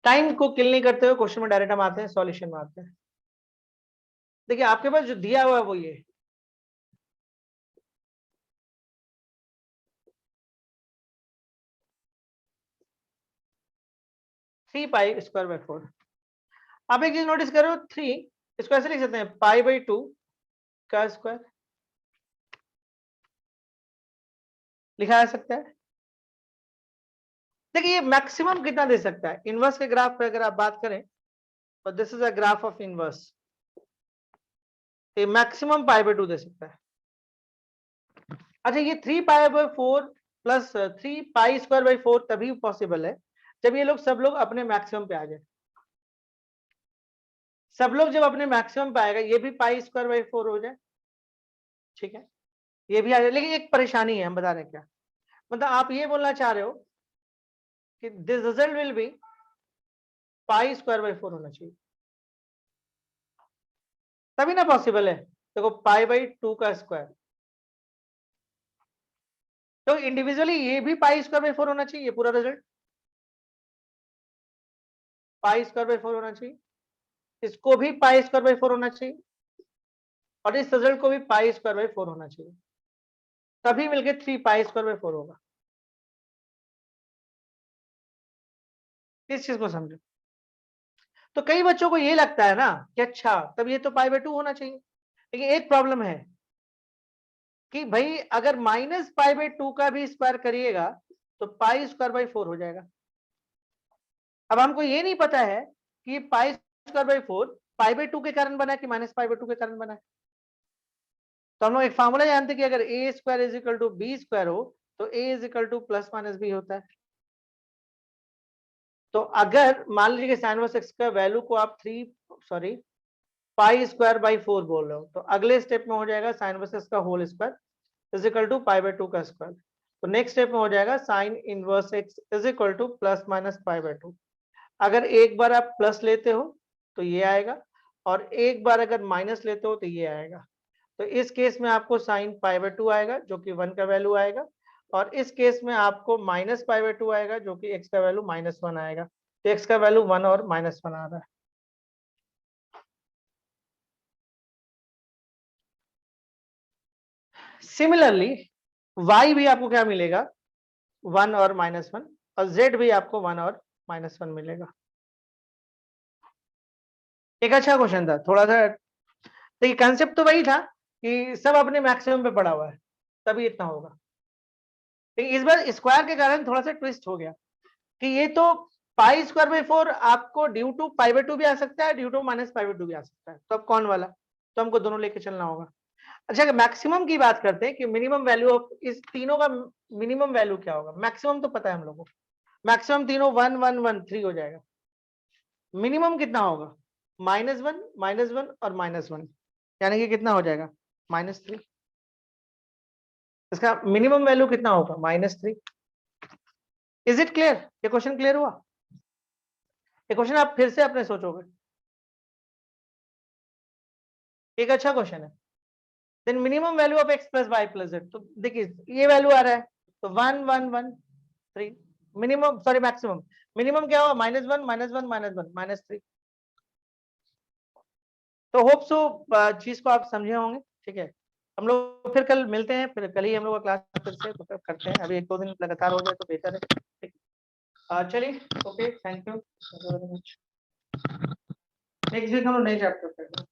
टाइम को किल नहीं करते हुए क्वेश्चन में डायरेक्ट हम आते हैं, सॉल्यूशन में आते हैं। देखिए आपके पास जो दिया हुआ है वो ये 3 पाई स्क्वायर बाई 4। आप एक चीज नोटिस करो, 3 इसको ऐसे लिख सकते हैं पाई बाई 2 का स्क्वायर, लिखा जा सकता है। देखिए ये मैक्सिमम कितना दे सकता है इनवर्स के ग्राफ पे अगर आप बात करें तो this is a graph of inverse, ये मैक्सिमम पाई बाई 2 दे सकता है। अच्छा ये 3 pi by 4 plus 3 pi square by 4 तभी पॉसिबल है जब ये लोग सब लोग अपने मैक्सिमम पे आ जाए। सब लोग जब अपने मैक्सिमम पे आएगा ये भी पाई स्क्वायर बाई 4 हो जाए, ठीक है, ये भी आ जाए। लेकिन एक परेशानी है, हम बता रहे हैं क्या, मतलब आप ये बोलना चाह रहे हो कि this result will be pi square by 4 होना चाहिए, तभी ना पॉसिबल है। देखो पाई बाई 2 का स्क्वायर, तो इंडिविजुअली ये भी पाई स्क्वायर बाई 4 होना चाहिए, ये पूरा रिजल्ट पाई स्क्वायर बाई 4 होना चाहिए, इसको भी पाई स्क्वायर बाई 4 होना चाहिए और इस रिजल्ट को भी पाई स्क्वायर बाई 4 होना चाहिए, तभी मिलके 3 पाई स्क्वायर बाई 4 होगा। इस चीज को समझो। तो कई बच्चों को ये लगता है ना कि अच्छा तब ये तो पाई बाई 2 होना चाहिए, लेकिन एक प्रॉब्लम है कि भाई अगर माइनस पाई बाई 2 का भी स्क्वायर करिएगा तो पाई स्क्वायर बाई 4 हो जाएगा। अब हमको ये नहीं पता है कि पाई स्क्वायर बाई 4 पाई बाई 2 के कारण बना है कि माइनस पाई बाई 2 के कारण बना है। तो हम लोग एक फॉर्मूला जानते हैं कि अगर a square is equal to b square हो तो a is equal to plus minus b होता है। तो अगर मान लीजिए साइन इनवर्स एक्स का वैल्यू को आप पाई स्क्वायर बाई 4 बोल रहे हो, तो अगले स्टेप में हो जाएगा साइन इनवर्स एक्स का whole square is equal to pi by 2 का स्क्वायर। तो नेक्स्ट स्टेप में हो जाएगा sine inverse x is equal to plus minus pi by 2। अगर एक बार आप प्लस लेते हो तो ये आएगा और एक बार अगर माइनस लेते हो तो ये आएगा। तो इस केस में आपको साइन पाई बाई 2 आएगा जो कि 1 का वैल्यू आएगा, और इस केस में आपको माइनस पाई बाई 2 आएगा जो कि एक्स का वैल्यू -1 आएगा। तो एक्स का वैल्यू 1 और -1 आ रहा है। सिमिलरली y भी आपको क्या मिलेगा 1 और -1, और z भी आपको 1 और -1 मिलेगा। एक अच्छा क्वेश्चन था थोड़ा सा, देखिए कंसेप्ट तो वही था कि सब अपने मैक्सिमम पे पड़ा हुआ है तभी इतना होगा, लेकिन इस बार स्क्वायर के कारण थोड़ा सा ट्विस्ट हो गया कि ये तो पाई स्क्वायर बाई 4 आपको ड्यू टू पाई बाई 2 भी आ सकता है, due to minus pi by 2 भी आ सकता है, तो अब कौन वाला, तो हमको दोनों लेके चलना होगा। अच्छा अगर मैक्सिमम की बात करते हैं कि मिनिमम वैल्यू ऑफ इस तीनों का मिनिमम वैल्यू क्या होगा, मैक्सिमम तो पता है हम लोगों को, मैक्सिमम तीनों 1 1 1 3 हो जाएगा। मिनिमम कितना होगा -1 और -1, यानी कि कितना हो जाएगा -3। इसका मिनिमम वैल्यू कितना होगा -3। Is it clear? ये क्वेश्चन क्लियर हुआ? ये क्वेश्चन आप फिर से अपने सोचोगे, एक अच्छा क्वेश्चन है। Then minimum value of x plus y plus z. तो देखिए ये वैल्यू आ रहा है तो 1 1 1 3 मिनिमम, सॉरी मैक्सिमम, मिनिमम क्या हुआ -1 -1 -3। तो होप सो चीज को आप समझे होंगे, ठीक है। हम लोग फिर कल मिलते हैं, फिर कल ही हम लोग का क्लास फिर से तो करते हैं, अभी 1-2 दिन लगातार हो जाए तो बेहतर है, ठीक। चलिए, okay, thank you very much. Next week हम लोग नए चैप्टर पढ़ेंगे।